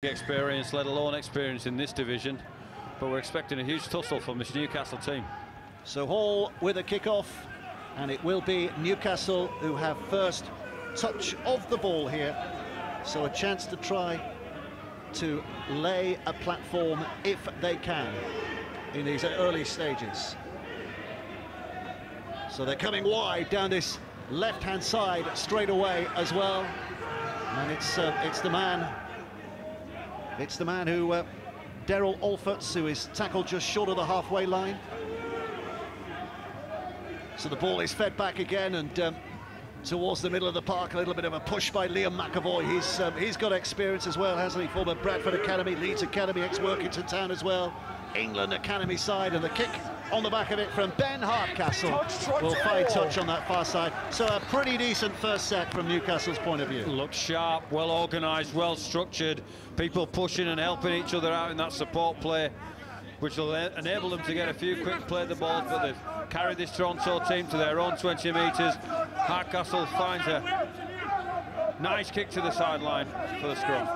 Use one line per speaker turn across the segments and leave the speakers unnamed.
Experience, let alone experience in this division, but we're expecting a huge tussle from this Newcastle team.
So Hall with a kick-off, and it will be Newcastle who have first touch of the ball here, so a chance to try to lay a platform if they can in these early stages. So they're coming wide down this left-hand side straight away as well, and it's the man who, Daryl Alforts, who is tackled just short of the halfway line. So the ball is fed back again and towards the middle of the park. A little bit of a push by Liam McAvoy. He's got experience as well, hasn't he? Former Bradford Academy, Leeds Academy, ex-Workington Town as well. England Academy side, and the kick on the back of it from Ben Hardcastle will find touch on that far side. So a pretty decent first set from Newcastle's point of view.
Looks sharp, well organised, well structured, people pushing and helping each other out in that support play, which will enable them to get a few quick play the ball, but they've carried this Toronto team to their own 20 metres. Hardcastle finds a nice kick to the sideline for the scrum.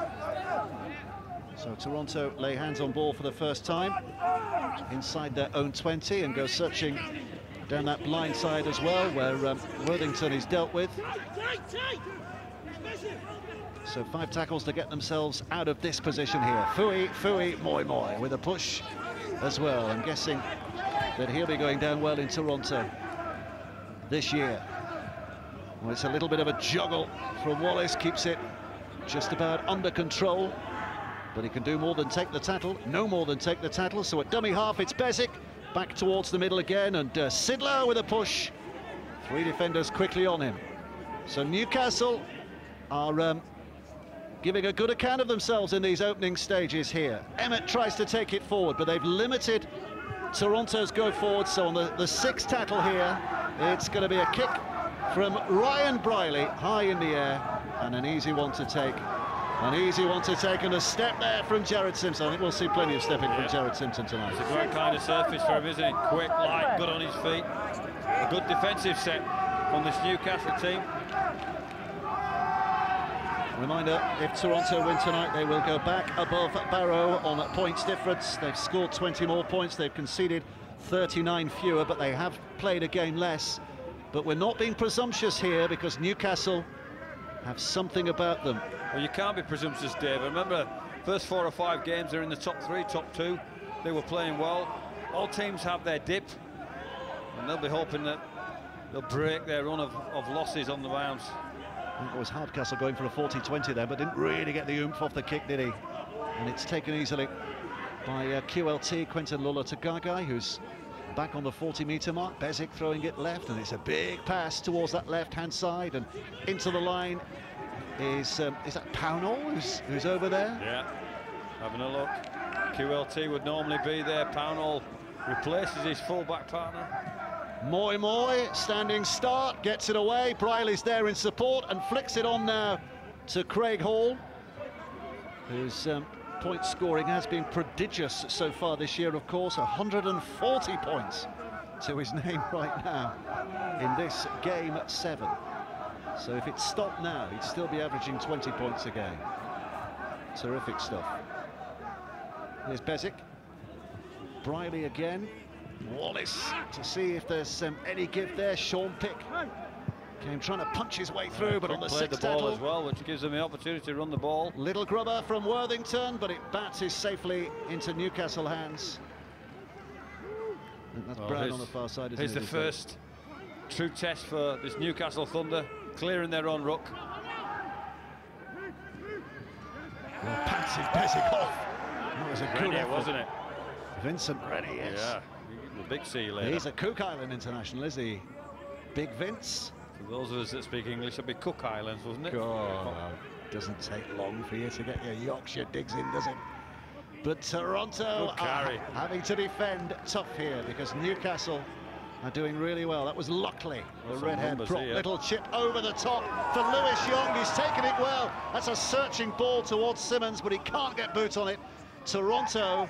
So Toronto lay hands on ball for the first time inside their own 20 and go searching down that blind side as well, where Worthington is dealt with. So 5 tackles to get themselves out of this position here. Fui, Moi with a push as well. I'm guessing that he'll be going down well in Toronto this year. Well, it's a little bit of a juggle from Wallace, keeps it just about under control, but he can do more than take the tattle, no more than take the tattle. So at dummy half, it's Bezic, back towards the middle again, and Sidler with a push. 3 defenders quickly on him. So Newcastle are giving a good account of themselves in these opening stages here. Emmett tries to take it forward, but they've limited Toronto's go forward. So on the 6th tackle here, it's going to be a kick from Ryan Briley, high in the air, and an easy one to take. An easy one to take, and a step there from Jared Simpson. I think we'll see plenty of stepping from Jared Simpson tonight.
It's a great kind of surface for him, isn't it? Quick, light, good on his feet. A good defensive set from this Newcastle team.
Reminder, if Toronto win tonight, they will go back above Barrow on points difference. They've scored 20 more points, they've conceded 39 fewer, but they have played a game less. But we're not being presumptuous here, because Newcastle have something about them.
Well, you can't be presumptuous, Dave. Remember, first 4 or 5 games, they're in the top 3, top 2. They were playing well. All teams have their dip, and they'll be hoping that they'll break their run of losses on the bounce.
I think it was Hardcastle going for a 40-20 there, but didn't really get the oomph off the kick, did he? And it's taken easily by QLT, Quentin Lula-Tagagai, who's back on the 40-metre mark. Bezic throwing it left, and it's a big pass towards that left-hand side, and into the line is that Pownall who's over there?
Yeah, having a look. QLT would normally be there. Pownall replaces his full-back partner.
Moi, standing start, gets it away. Briley's there in support and flicks it on now to Craig Hall, whose point scoring has been prodigious so far this year, of course. 140 points to his name right now in this game 7. So if it stopped now, he'd still be averaging 20 points a game. Terrific stuff. Here's Bezic. Briley again. Wallace to see if there's any give there. Sean Pick came trying to punch his way through, but on the 6th tackle
as well, which gives them the opportunity to run the ball.
Little grubber from Worthington, but it bounces safely into Newcastle hands. And that's Brown on the far side.
Here's the first true test for this Newcastle Thunder, clearing their own ruck.
Well, pantsing Bezic off. That was a good effort,
wasn't it?
Vincent Rennie, yes.
Yeah, the big sea later.
He's a Cook Island international, is he? Big Vince.
For those of us that speak English, it'd be Cook Islands, wasn't it?
Oh, doesn't take long for you to get your Yorkshire digs in, does it? But Toronto are having to defend tough here, because Newcastle are doing really well. That was Lockley, the redhead prop. Little chip over the top for Lewis Young. He's taken it well. That's a searching ball towards Simmons, but he can't get boot on it. Toronto,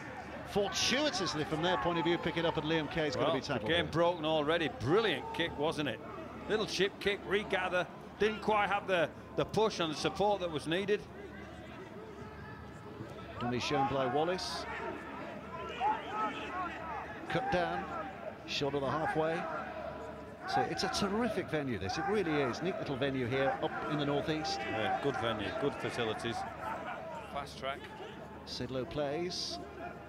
fortuitously from their point of view, pick it up, and Liam Kay's got to be tackled.
The game broken already. Brilliant kick, wasn't it? Little chip kick, regather. Didn't quite have the push and the support that was needed.
Dummy shown by Wallace. Cut down, short of the halfway. So it's a terrific venue, this. It really is. Neat little venue here up in the northeast.
Yeah, good venue, good facilities. Fast track.
Sidlow plays.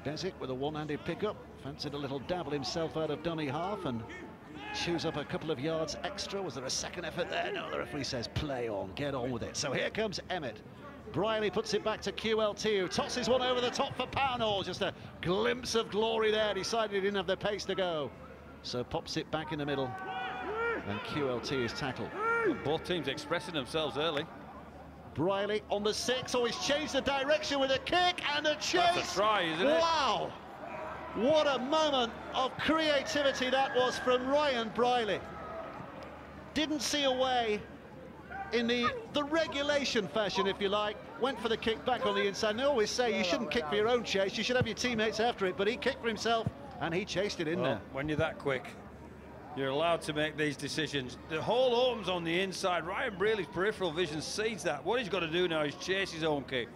Bezic with a one-handed pickup. Fancied a little dabble himself out of dummy half and chews up a couple of yards extra. Was there a second effort there? No, the referee says play on, get on with it. So here comes Emmett. Briley puts it back to QLT, who tosses one over the top for Pownall. Just a glimpse of glory there. Decided he didn't have the pace to go. So pops it back in the middle. And QLT is tackled.
Both teams expressing themselves early.
Briley on the 6. Oh, he's changed the direction with a kick and a chase.
That's a try, isn't it?
Wow! What a moment of creativity that was from Ryan Briley. Didn't see a way in the regulation fashion, if you like. Went for the kick back on the inside. And they always say you shouldn't kick for your own chase, you should have your teammates after it, but he kicked for himself and he chased it in there.
When you're that quick, you're allowed to make these decisions. The whole arm's on the inside. Ryan Briley's peripheral vision sees that. What he's got to do now is chase his own kick.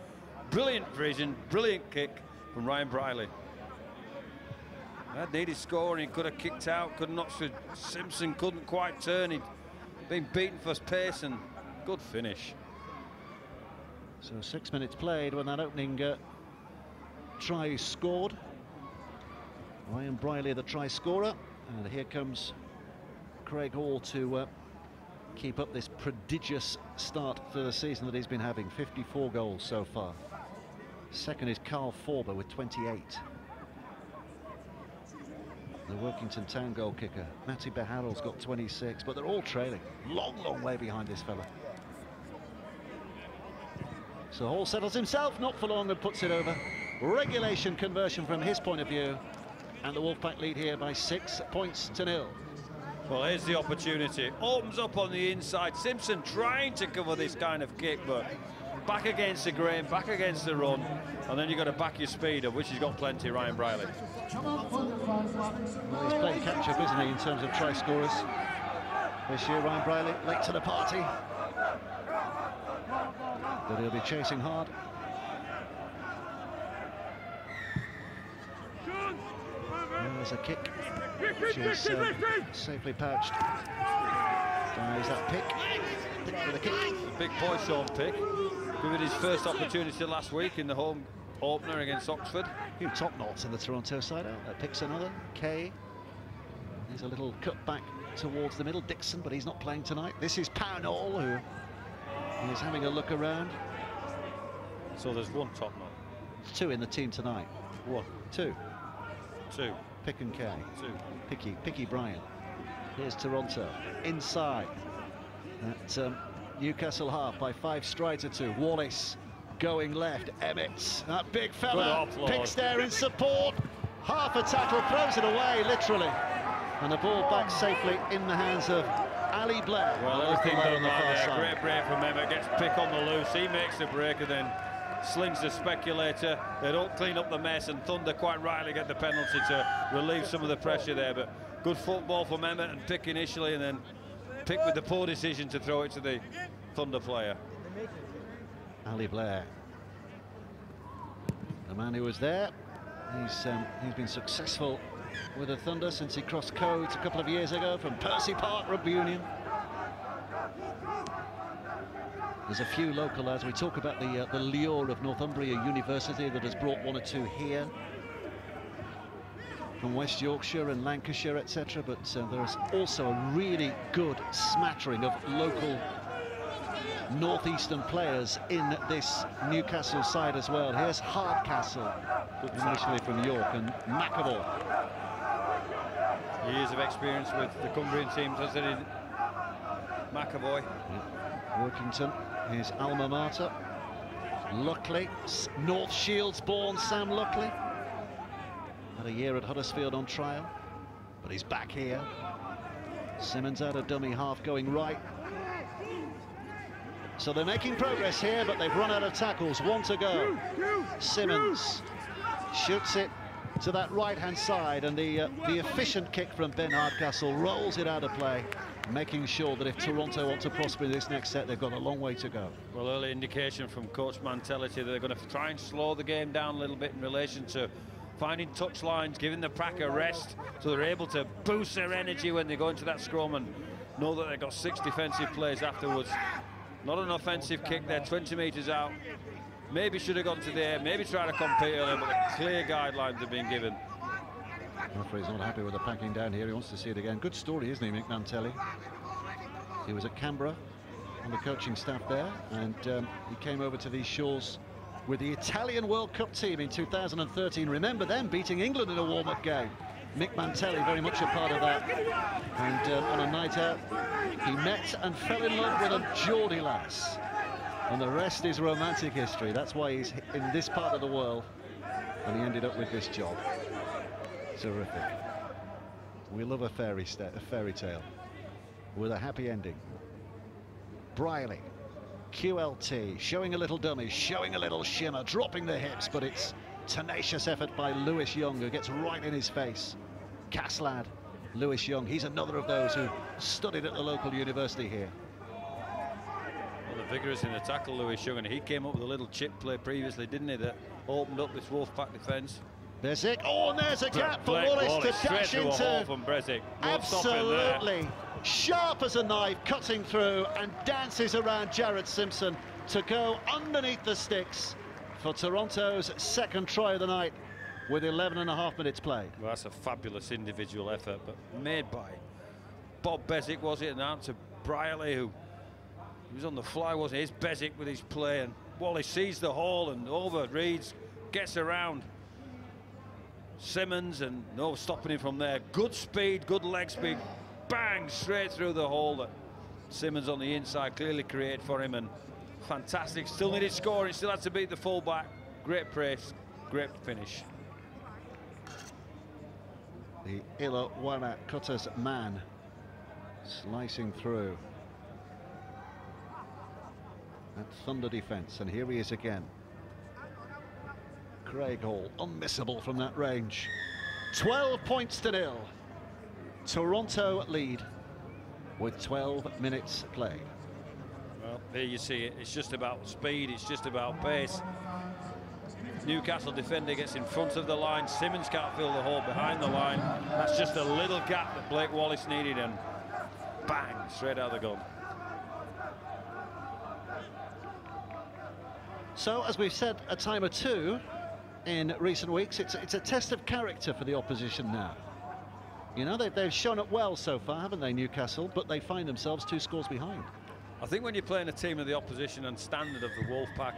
Brilliant vision, brilliant kick from Ryan Briley. That needed scoring, he could have kicked out, could not. Simpson couldn't quite turn. He'd been beaten for pace and good finish.
So 6 minutes played when that opening try scored. Ryan Briley, the try scorer, and here comes Craig Hall to keep up this prodigious start to the season that he's been having. 54 goals so far. Second is Carl Forber with 28. The Workington Town goal kicker, Matty Beharrell's got 26, but they're all trailing. Long way behind this fella. So Hall settles himself, not for long, and puts it over. Regulation conversion from his point of view. And the Wolfpack lead here by 6 points to 0.
Well, here's the opportunity. Opens up on the inside. Simpson trying to cover this kind of kick, but back against the grain, back against the run, and then you've got to back your speed up, which he's got plenty, Ryan Briley.
Well, he's playing catch-up, isn't he, in terms of try scorers this year. Ryan Briley late to the party, but he'll be chasing hard. There's a kick, which is safely pouched. Dies that pick for the kick.
A big boy Sean Pick, given his first opportunity last week in the home opener against Oxford.
A few top knots in the Toronto side. Picks another. Kay. There's a little cut back towards the middle. Dixon, but he's not playing tonight. This is Pownall, who is having a look around.
So there's one top knot.
2 in the team tonight.
1.
2.
2.
Pick and Kay.
2.
Picky Bryan. Here's Toronto. Inside. That Newcastle half by 5 strides or 2. Wallace going left. Emmett. That big fella. Picks there in support. Half a tackle. Throws it away, literally. And the ball back safely in the hands of Ali Blair.
Well, everything done right there. Great break from Emmett. Gets Pick on the loose. He makes the break and then slings the speculator. They don't clean up the mess, and Thunder quite rightly get the penalty to relieve some of the pressure there. But good football from Emmett and Pick initially, and then Pick with the poor decision to throw it to the Thunder player.
Ali Blair, the man who was there. He's been successful with the Thunder since he crossed codes a couple of years ago from Percy Park Rugby Union. There's a few local lads. We talk about the lure of Northumbria University that has brought 1 or 2 here from West Yorkshire and Lancashire, etc. But there's also a really good smattering of local northeastern players in this Newcastle side as well. Here's Hardcastle, initially from York, and McAvoy.
Years of experience with the Cumbrian teams, as it is McAvoy.
Yeah. Workington, his alma mater. Luckley, North Shields born Sam Luckley. Had a year at Huddersfield on trial, but he's back here. Simmons out of dummy half going right. So they're making progress here, but they've run out of tackles. 1 to go. Simmons shoots it to that right-hand side, and the efficient kick from Ben Hardcastle rolls it out of play. making sure that if Toronto want to prosper in this next set, they've got a long way to go.
Well, early indication from coach mentality that they're going to try and slow the game down a little bit in relation to finding touch lines, giving the pack a rest, so they're able to boost their energy when they go into that scrum and know that they've got 6 defensive plays afterwards. Not an offensive kick there, 20 metres out. Maybe should have gone to the air, maybe try to compete earlier, but the clear guidelines have been given.
The referee's not happy with the packing down here. He wants to see it again. Good story, isn't he, Mick Mantelli? He was at Canberra on the coaching staff there, and he came over to these shores with the Italian World Cup team in 2013. Remember them beating England in a warm-up game. Mick Mantelli very much a part of that. And on a night out, he met and fell in love with a Geordie lass. And the rest is romantic history. That's why he's in this part of the world, and he ended up with this job. Terrific. We love a fairy tale with a happy ending. Briley, QLT, showing a little dummy, showing a little shimmer, dropping the hips, but it's tenacious effort by Lewis Young, who gets right in his face. Cass lad, Lewis Young, he's another of those who studied at the local university here.
Well, the vigorous in the tackle, Lewis Young, and he came up with a little chip play previously, didn't he, that opened up this Wolfpack defence.
Bezic, oh, and there's a gap for Wallace to dash into.
From Bezic.
Absolutely sharp as a knife, cutting through, and dances around Jared Simpson to go underneath the sticks for Toronto's second try of the night with 11.5 minutes played.
Well, that's a fabulous individual effort, but made by Bob Bezic, was it? And out to Briley, who was on the fly, wasn't he? It's Bezic with his play, and Wallace sees the hole and overreads, gets around Simmons, and no stopping him from there. Good speed, good leg speed, bang, straight through the hole that Simmons on the inside clearly created for him, and fantastic. Still needed scoring, still had to beat the fullback. Great brace, great finish.
The Illawarra Cutters man slicing through that Thunder defence, and here he is again. Craig Hall, unmissable from that range. 12 points to 0. Toronto lead with 12 minutes played.
Well, there you see it. It's just about speed, it's just about pace. Newcastle defender gets in front of the line. Simmons can't fill the hole behind the line. That's just a little gap that Blake Wallace needed, and bang, straight out of the gun.
So, as we've said a time or two in recent weeks, it's a test of character for the opposition now. You know, they've shown up well so far, haven't they, Newcastle? But they find themselves 2 scores behind.
I think when you're playing a team of the opposition and standard of the Wolfpack,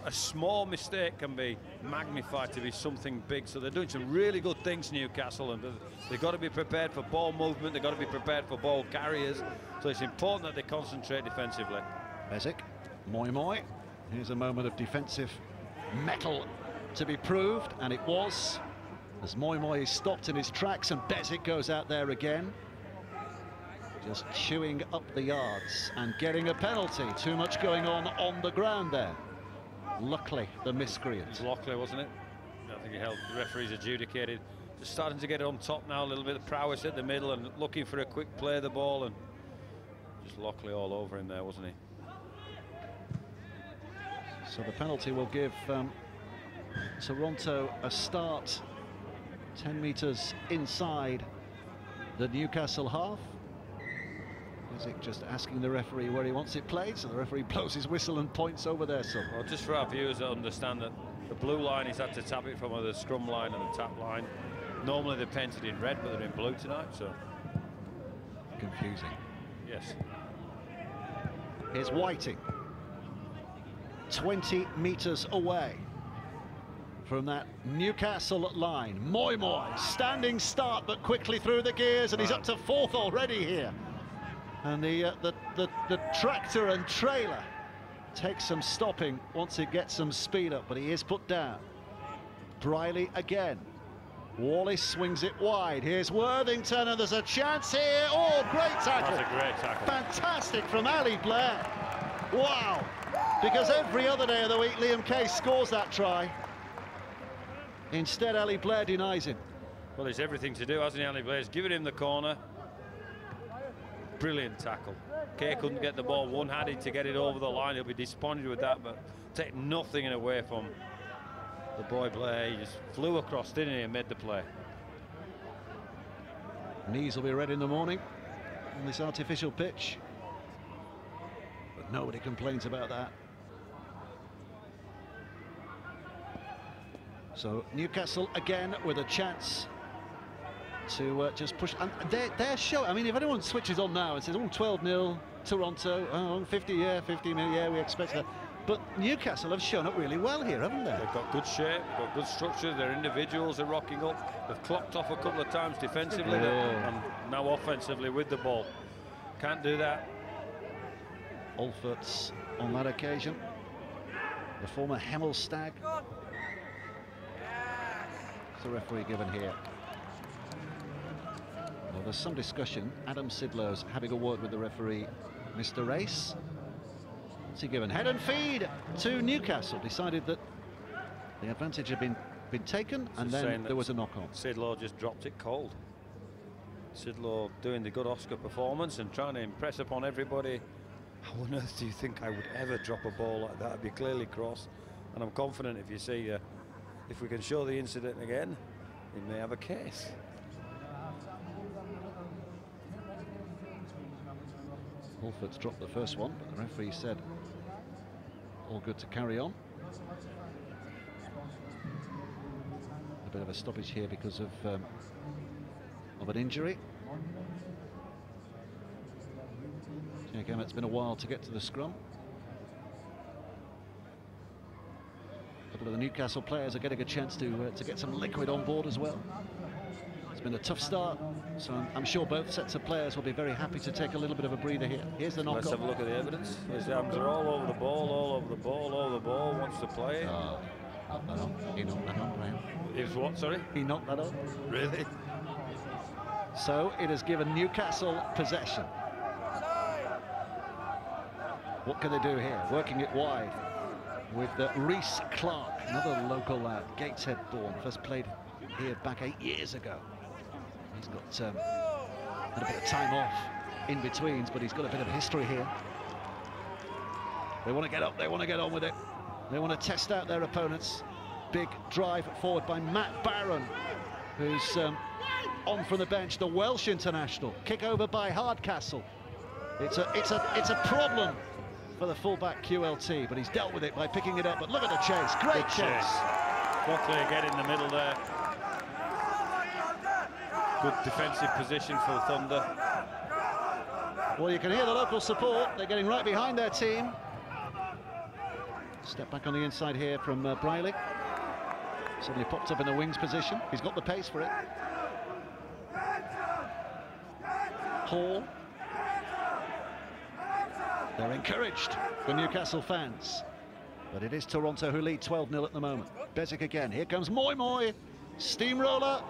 a small mistake can be magnified to be something big. So they're doing some really good things, Newcastle, and they've got to be prepared for ball movement, they've got to be prepared for ball carriers. So it's important that they concentrate defensively.
Bezic, Moi. Here's a moment of defensive mettle to be proved, and it was, as Moi is stopped in his tracks, and Bezic goes out there again, just chewing up the yards and getting a penalty. Too much going on the ground there. Luckily, the miscreant.
It was Lockley, wasn't it? I think he held the referee's adjudicated. Just starting to get it on top now, a little bit of prowess at the middle and looking for a quick play of the ball, and just Lockley all over him there, wasn't he?
So the penalty will give Toronto a start 10 metres inside the Newcastle half. Bezic just asking the referee where he wants it played, so the referee blows his whistle and points over there. So,
well, just for our viewers that understand that the blue line, he's had to tap it from the scrum line and the tap line. Normally they're painted in red, but they're in blue tonight, so
confusing.
Yes.
Here's Whiting, 20 metres away from that Newcastle line. Moi, standing start, but quickly through the gears, and he's up to 4th already here. And the tractor and trailer takes some stopping once it gets some speed up, but he is put down. Briley again. Wallace swings it wide. Here's Worthington, and there's a chance here. Oh, great tackle.
That's a great tackle.
Fantastic from Ali Blair. Wow. Because every other day of the week, Liam Case scores that try. Instead, Ali Blair denies him.
Well, there's everything to do, hasn't he, Ali Blair? He's giving him the corner. Brilliant tackle. Kay couldn't get the ball one-handed to get it over the line. He'll be disappointed with that, but take nothing away from the boy player. He just flew across, didn't he, and made the play.
Knees will be red in the morning on this artificial pitch, but nobody complains about that. So Newcastle again with a chance to just push, and they're showing. I mean, if anyone switches on now and says, "Oh, 12-0 Toronto, oh, 50, yeah, 50 minutes, yeah, we expect that," but Newcastle have shown up really well here, haven't they?
They've got good shape, got good structure. Their individuals are rocking up. They've clocked off a couple of times defensively, and now offensively with the ball. Can't do that.
Olfert's on that occasion, the former Hemel Stag. What's the referee given here? Well, there's some discussion. Adam Sidlow's having a word with the referee, Mr. Race. What's he given? Head and feed to Newcastle. Decided that the advantage had been taken, and then there was a knock-on.
Sidlow just dropped it cold. Sidlow doing the good Oscar performance and trying to impress upon everybody. How on earth do you think I would ever drop a ball like that? It'd be clearly cross. And I'm confident if you see, if we can show the incident again, he may have a case.
Wolfpack's dropped the first one, but the referee said all good to carry on. A bit of a stoppage here because of an injury. Again, it's been a while to get to the scrum. A couple of the Newcastle players are getting a chance to get some liquid on board as well. It's been a tough start, so I'm sure both sets of players will be very happy to take a little bit of a breather here. Here's the knock-on.
Let's have a look at the evidence. His arms are all over the ball, all over the ball, all over the ball, wants to play.
Knocked that on. He knocked that on, Brian.
He was what, sorry?
He knocked that on.
Really?
So it has given Newcastle possession. What can they do here? Working it wide with Reece Clark, another local lad, Gateshead born, first played here back 8 years ago. He's got had a bit of time off in betweens, but he's got a bit of history here. They want to get up, they want to get on with it. They want to test out their opponents. Big drive forward by Matt Barron, who's on from the bench, the Welsh international. Kick over by Hardcastle. It's a problem for the fullback QLT, but he's dealt with it by picking it up. But look at the chase, great chase.
Buckley again in the middle there. Good defensive position for the Thunder.
Well, you can hear the local support. They're getting right behind their team. Step back on the inside here from Briley. Suddenly popped up in the wings position. He's got the pace for it. Hall. They're encouraged, the Newcastle fans. But it is Toronto who lead 12-0 at the moment. Bezic again. Here comes Moy Moy. Steamroller.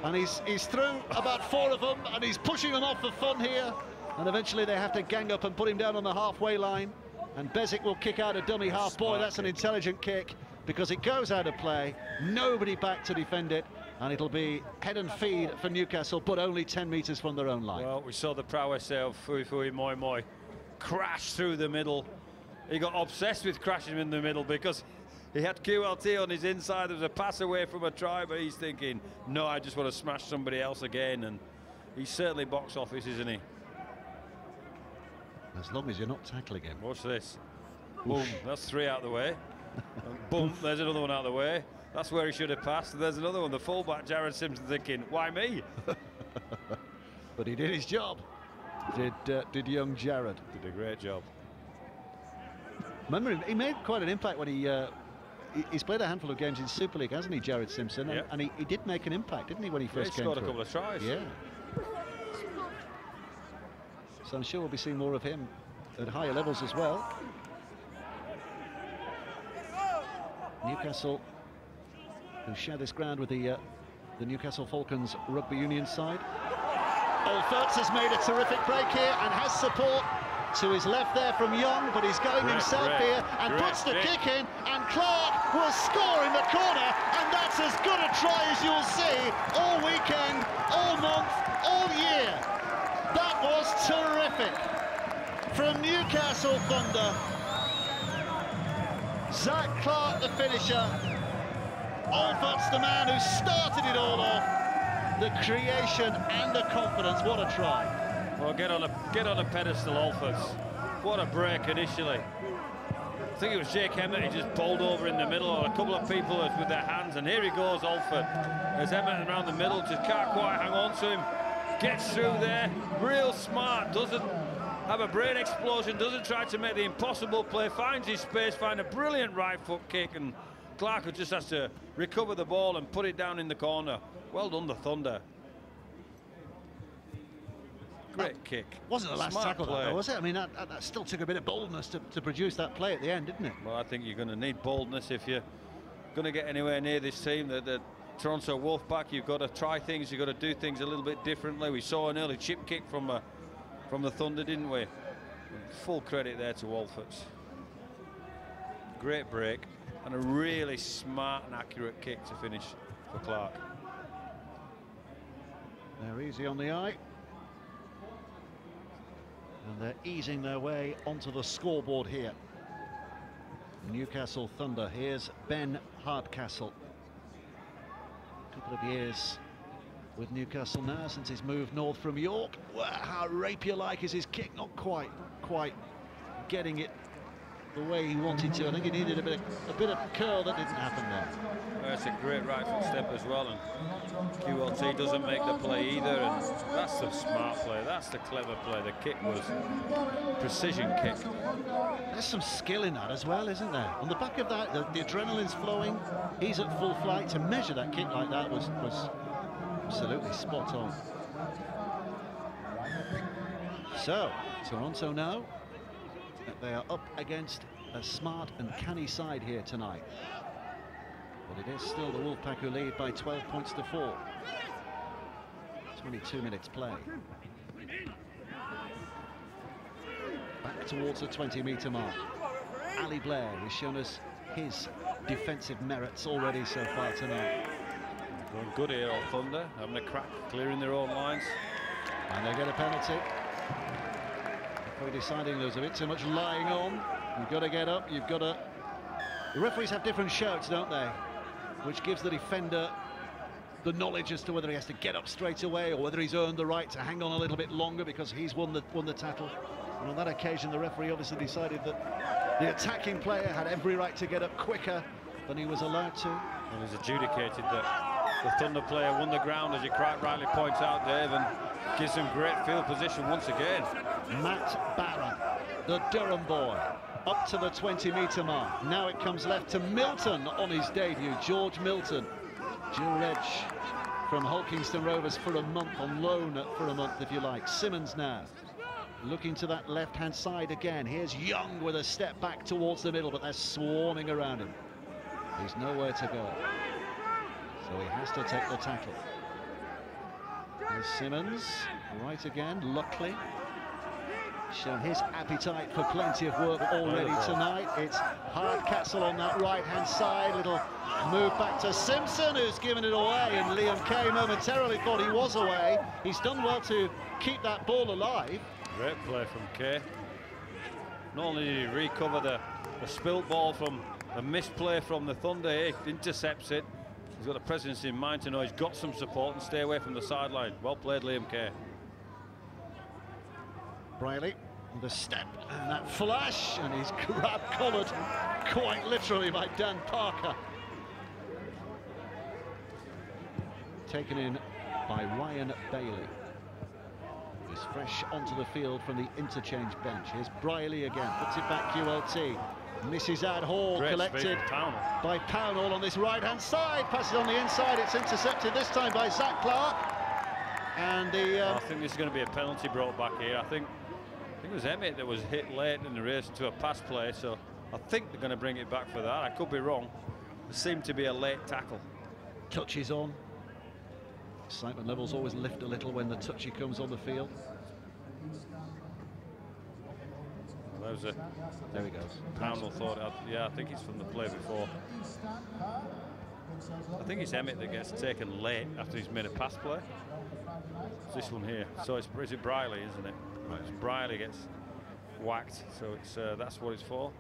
And he's through about 4 of them, and he's pushing them off for fun here. And eventually they have to gang up and put him down on the halfway line. And Bezic will kick out a dummy half. Boy, that's an intelligent kick, because it goes out of play. Nobody back to defend it. And it'll be head and feed for Newcastle, but only 10 metres from their own line.
Well, we saw the prowess of Fui Fui Moy Moy crash through the middle. He got obsessed with crashing in the middle because he had QLT on his inside. There was a pass away from a try, but he's thinking, no, I just want to smash somebody else again. And he's certainly box office, isn't he?
As long as you're not tackling him.
Watch this. Boom, that's 3 out of the way. And boom, there's another one out of the way. That's where he should have passed. And there's another one. The fullback, Jared Simpson, thinking, why me?
But he did his job. Did young Jared.
Did a great job.
Remember, he made quite an impact when he's played a handful of games in Super League, hasn't he, Jared Simpson?
Yep.
And he did make an impact, didn't he, when he first came through?
He scored a couple of tries.
Yeah. So I'm sure we'll be seeing more of him at higher levels as well. Newcastle, who share this ground with the Newcastle Falcons rugby union side. Olfert's has made a terrific break here and has support to his left there from Young, but he's going himself here and puts the kick in, and Clark will score in the corner, and that's as good a try as you'll see all weekend, all month, all year. That was terrific. terrific from Newcastle Thunder. Zach Clark, the finisher. Olfert's the man who started it all off. The creation and the confidence. What a try!
Well, get on a pedestal, Olfert's. What a break initially. I think it was Jake Emmett. He just bowled over in the middle, or a couple of people with their hands, and here he goes, Olfert. There's Emmett around the middle, just can't quite hang on to him. Gets through there, real smart, doesn't have a brain explosion, doesn't try to make the impossible play, finds his space, finds a brilliant right foot kick, and Clark just has to recover the ball and put it down in the corner. Well done, the Thunder. Great kick.
Wasn't the last tackle, though, was it? I mean, that still took a bit of boldness to produce that play at the end, didn't it?
Well, I think you're going to need boldness if you're going to get anywhere near this team. The Toronto Wolfpack, you've got to try things, you've got to do things a little bit differently. We saw an early chip kick from the Thunder, didn't we? Full credit there to Wolfert's. Great break, and a really smart and accurate kick to finish for Clark.
They're easy on the eye. And they're easing their way onto the scoreboard here. Newcastle Thunder. Here's Ben Hardcastle. A couple of years with Newcastle now since his move north from York. Wow, how rapier-like is his kick? Not quite getting it the way he wanted to. I think he needed a bit of curl that didn't happen there.
That's a great right foot step as well, and QLT doesn't make the play either, and that's the smart play, that's the clever play. The kick was precision kick.
There's some skill in that as well, isn't there? On the back of that, the adrenaline's flowing, he's at full flight. To measure that kick like that was absolutely spot on. So, Toronto now, they are up against a smart and canny side here tonight. But it is still the Wolfpack who lead by 12 points to 4. 22 minutes play. Back towards the 20-metre mark. Ali Blair has shown us his defensive merits already so far tonight.
Going good here, old Thunder, having a crack, clearing their own lines.
And they get a penalty. We're deciding there's a bit too much lying on. You've got to get up, you've got to... The referees have different shouts, don't they? Which gives the defender the knowledge as to whether he has to get up straight away or whether he's earned the right to hang on a little bit longer because he's won the tackle. And on that occasion, the referee obviously decided that the attacking player had every right to get up quicker than he was allowed to.
And he's adjudicated that the Thunder player won the ground, as you quite rightly point out, Dave, and gives him great field position once again. Matt
Barron, the Durham boy, up to the 20-metre mark. Now it comes left to Milton on his debut, George Milton. Dual reg from Hull Kingston Rovers for a month, on loan for a month if you like. Simmons now looking to that left-hand side again. Here's Young with a step back towards the middle, but they're swarming around him. He's nowhere to go, so he has to take the tackle. There's Simmons, right again, Luckley. Shown his appetite for plenty of work already tonight. It's Hardcastle on that right-hand side. Little move back to Simpson, who's given it away, and Liam Kay momentarily thought he was away. He's done well to keep that ball alive.
Great play from Kay. Not only did he recover the spilt ball from a misplay from the Thunder, he intercepts it. He's got the presence in mind to know he's got some support and stay away from the sideline. Well played, Liam Kay.
Briley, the step and that flash, and he's collared quite literally by Dan Parker. Taken in by Ryan Bailey. He's fresh onto the field from the interchange bench. Here's Briley again, puts it back QLT. Misses out Hall,
great
collected by Pownall on this right-hand side. Passes on the inside, it's intercepted this time by Zach Clark. And
I think this is going to be a penalty brought back here. I think it was Emmett that was hit late in the race to a pass play, so I think they're going to bring it back for that. I could be wrong. It seemed to be a late tackle.
Touches on. Excitement levels always lift a little when the touchy comes on the field.
Well,
there he goes.
Pownall thought, yeah, I think it's from the play before. I think it's Emmett that gets taken late after he's made a pass play. It's this one here. So is it Briley, isn't it? Right, Briley gets whacked, so it's that's what it's for.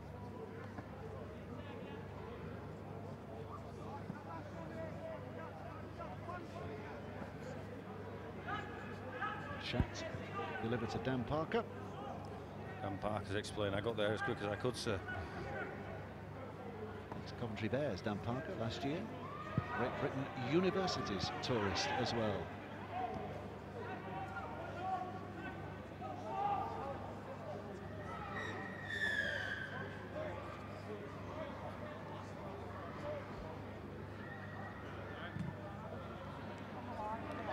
Shot delivered to Dan Parker.
Dan Parker's explained, I got there as quick as I could, sir.
It's Coventry Bears, Dan Parker, last year. Great Britain Universities tourist as well.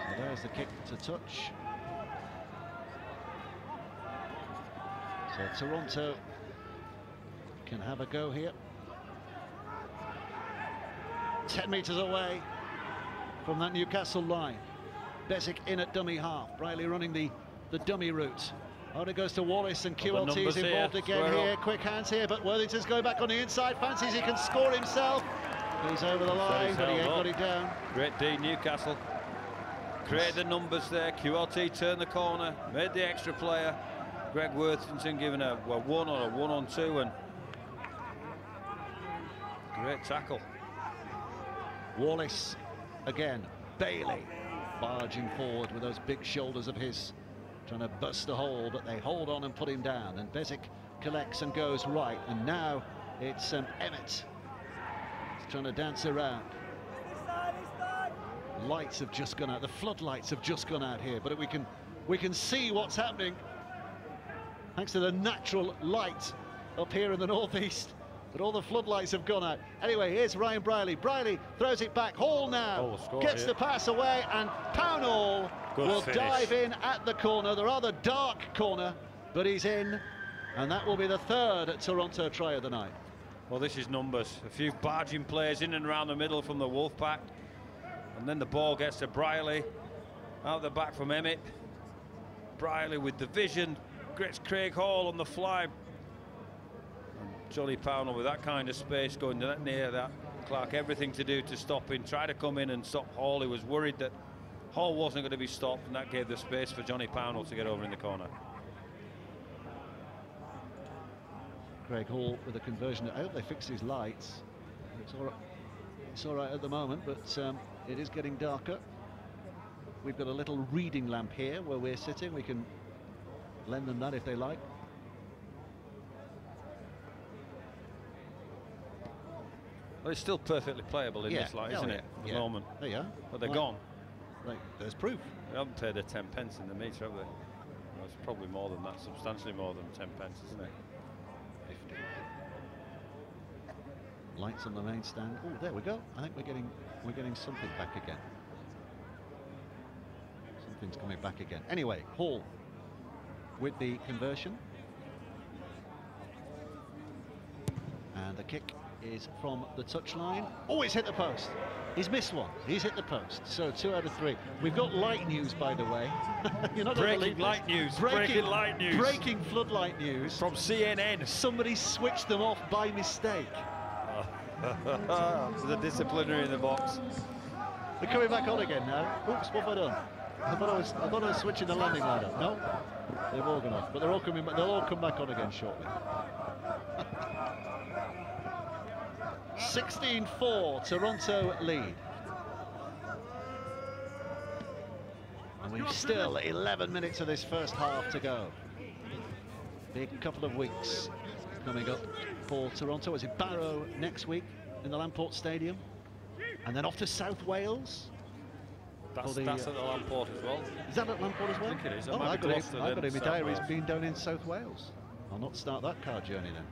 Well, there's the kick to touch. So Toronto can have a go here. 10 metres away from that Newcastle line. Bezic in at dummy half. Briley running the dummy route. Oh, it goes to Wallace, and QLT is involved again here. Quick hands here, but Worthington's going back on the inside. Fancies he can score himself. He's over the line, but he ain't got it down.
Great D, Newcastle. Created the numbers there. QLT turned the corner, made the extra player. Greg Worthington giving a 1 or a 1-on-2, and great tackle.
Wallace again. Bailey barging forward with those big shoulders of his, trying to bust the hole, but they hold on and put him down. And Bezic collects and goes right, and now it's Emmett. He's trying to dance around. Lights have just gone out. The floodlights have just gone out here, but we can see what's happening thanks to the natural light up here in the northeast. But all the floodlights have gone out. Anyway, here's Ryan Briley. Briley throws it back. Hall now gets the pass away, and Pownall will dive in at the corner, the rather dark corner, but he's in, and that will be the third Toronto try of the night.
Well, this is numbers. A few barging players in and around the middle from the Wolfpack, and then the ball gets to Briley, out the back from Emmett. Briley with the vision, gets Craig Hall on the fly. Johnny Pownall with that kind of space going that near that. Clark, everything to do to stop him, try to come in and stop Hall. He was worried that Hall wasn't going to be stopped, and that gave the space for Johnny Pownall to get over in the corner.
Craig Hall with a conversion. I hope they fix his lights. It's all right at the moment, but it is getting darker. We've got a little reading lamp here where we're sitting. We can lend them that if they like.
Well, it's still perfectly playable in this light, isn't it? At the moment.
There you are.
But they're gone.
Right, there's proof.
They haven't paid their 10 pence in the meter, have they? Well, it's probably more than that, substantially more than 10 pence, isn't it?
50. Lights on the main stand. Oh, there we go. I think we're getting something back again. Something's coming back again. Anyway, Hall with the conversion. And the kick is from the touchline. Oh, he's hit the post. He's missed one. He's hit the post. So 2 out of 3. We've got light news, by the way. You're not
breaking light news. Breaking light news.
Breaking floodlight news
from CNN.
Somebody switched them off by mistake.
There's a disciplinary in the box.
They're coming back on again now. Oops, what have I done? I thought I was switching the landing line up. No, they've all gone off. But they're all coming back. They'll all come back on again shortly. 16-4, Toronto lead. And we've still 11 minutes of this first half to go. Big couple of weeks coming up for Toronto. Is it Barrow next week in the Lamport Stadium? And then off to South Wales.
That's at the Lamport as well.
Is that at Lamport as well?
I think it is.
Oh, I've got it in my diary. It's been down in South Wales. I'll not start that car journey then.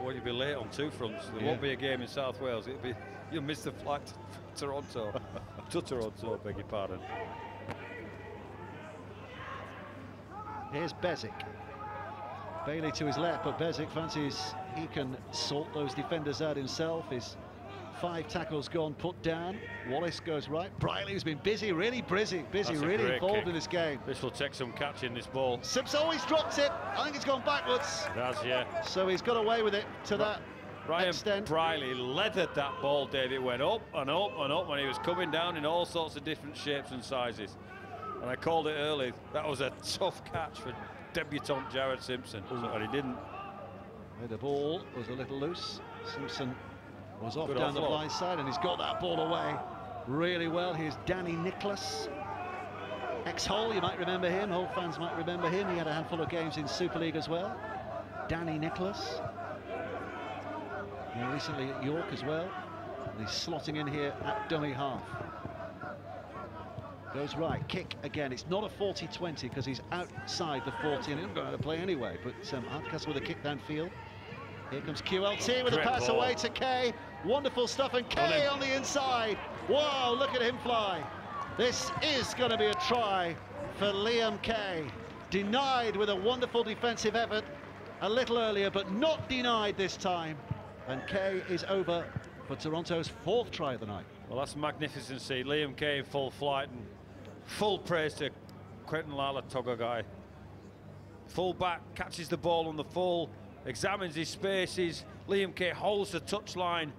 Well, you'll be late on 2 fronts. There won't be a game in South Wales. You'll miss the flight to Toronto. To Toronto, beg your pardon.
Here's Bezic. Bailey to his left, but Bezic fancies he can sort those defenders out himself. His 5 tackles gone, put down. Wallace goes right. Briley's been busy, really really involved in this game.
This will take some catching, this ball.
Sips always dropped it. I think it's gone backwards.
It has, yeah.
So he's got away with it to that extent.
Briley leathered that ball, Dave. It went up and up and up, and he was coming down in all sorts of different shapes and sizes. And I called it early. That was a tough catch for debutant Jared Simpson, and he didn't.
The ball was a little loose. Simpson was off
Good
down the
offload.
blind side, and he's got that ball away really well. Here's Danny Nicholas, ex-Hull, you might remember him. Hull fans might remember him. He had a handful of games in Super League as well. Danny Nicholas, more recently at York as well. And he's slotting in here at dummy half. Goes right, kick again. It's not a 40-20 because he's outside the 40 and he'll go out of play anyway. But Newcastle with a kick downfield. Here comes QLT with a pass away to Kay. Wonderful stuff, and Kay on the inside. Wow, look at him fly. This is going to be a try for Liam Kay. Denied with a wonderful defensive effort a little earlier, but not denied this time. And Kay is over for Toronto's 4th try of the night.
Well, that's magnificent to see. Liam Kay in full flight, and full praise to Quentin Lala Togagai. Full back, catches the ball on the full, examines his spaces. Liam Kay holds the touchline.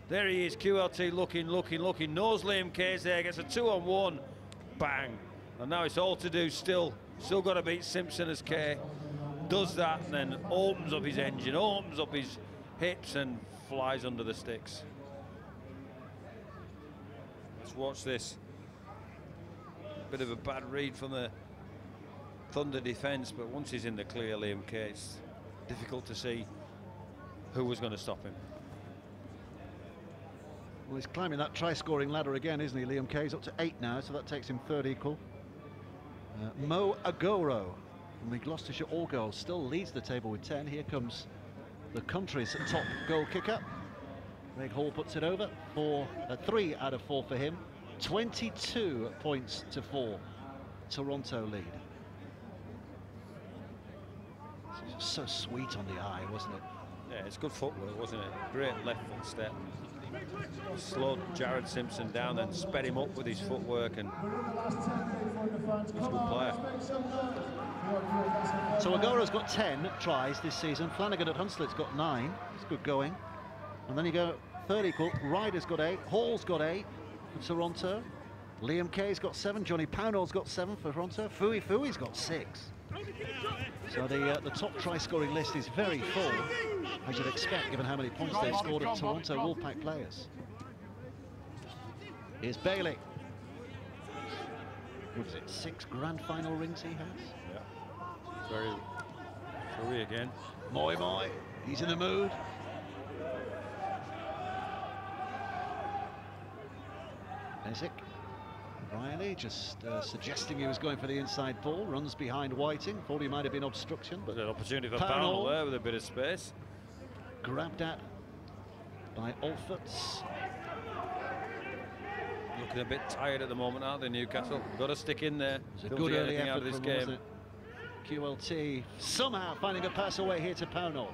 There he is, QLT looking, knows Liam Kay's there, gets a 2-on-1, bang. And now it's all to do still got to beat Simpson as Kay does that, and then opens up his engine, opens up his hips and flies under the sticks. Let's watch this. Bit of a bad read from the Thunder defence, but once he's in the clear, Liam Kay, it's difficult to see who was going to stop him.
Well, he's climbing that try-scoring ladder again, isn't he? Liam Kay's up to 8 now, so that takes him 3rd equal. Mo Agoro from the Gloucestershire All-Girls still leads the table with 10. Here comes the country's top goal kicker. Craig Hall puts it over for 3 out of 4 for him. 22 points to 4. Toronto lead. It was so sweet on the eye, wasn't it?
Yeah, it's good footwork, wasn't it? Great left foot step. Slowed Jared Simpson down, then sped him up with his footwork, and he's a good player.
So Agoro's got 10 tries this season. Flanagan at Hunslet's got 9. It's good going. And then you go 3rd equal. Ryder's got 8. Hall's got 8 for Toronto. Liam Kay's got 7. Johnny Pownall's got 7 for Toronto. Fui's got 6. So the top try-scoring list is very full, as you'd expect, given how many points they've scored at Toronto Wolfpack players. Here's Bailey. What is it, 6 grand final rings he has?
Yeah. Very Fui again.
Moi, he's in the mood. Ezek. Riley just suggesting he was going for the inside ball, runs behind Whiting, thought he might have been obstruction, but
an opportunity for Pownall there with a bit of space.
Grabbed at by Olferts.
Looking a bit tired at the moment, aren't they, Newcastle? Got to stick in there.
It was a good early effort out of this game. QLT somehow finding a pass away here to Pownall.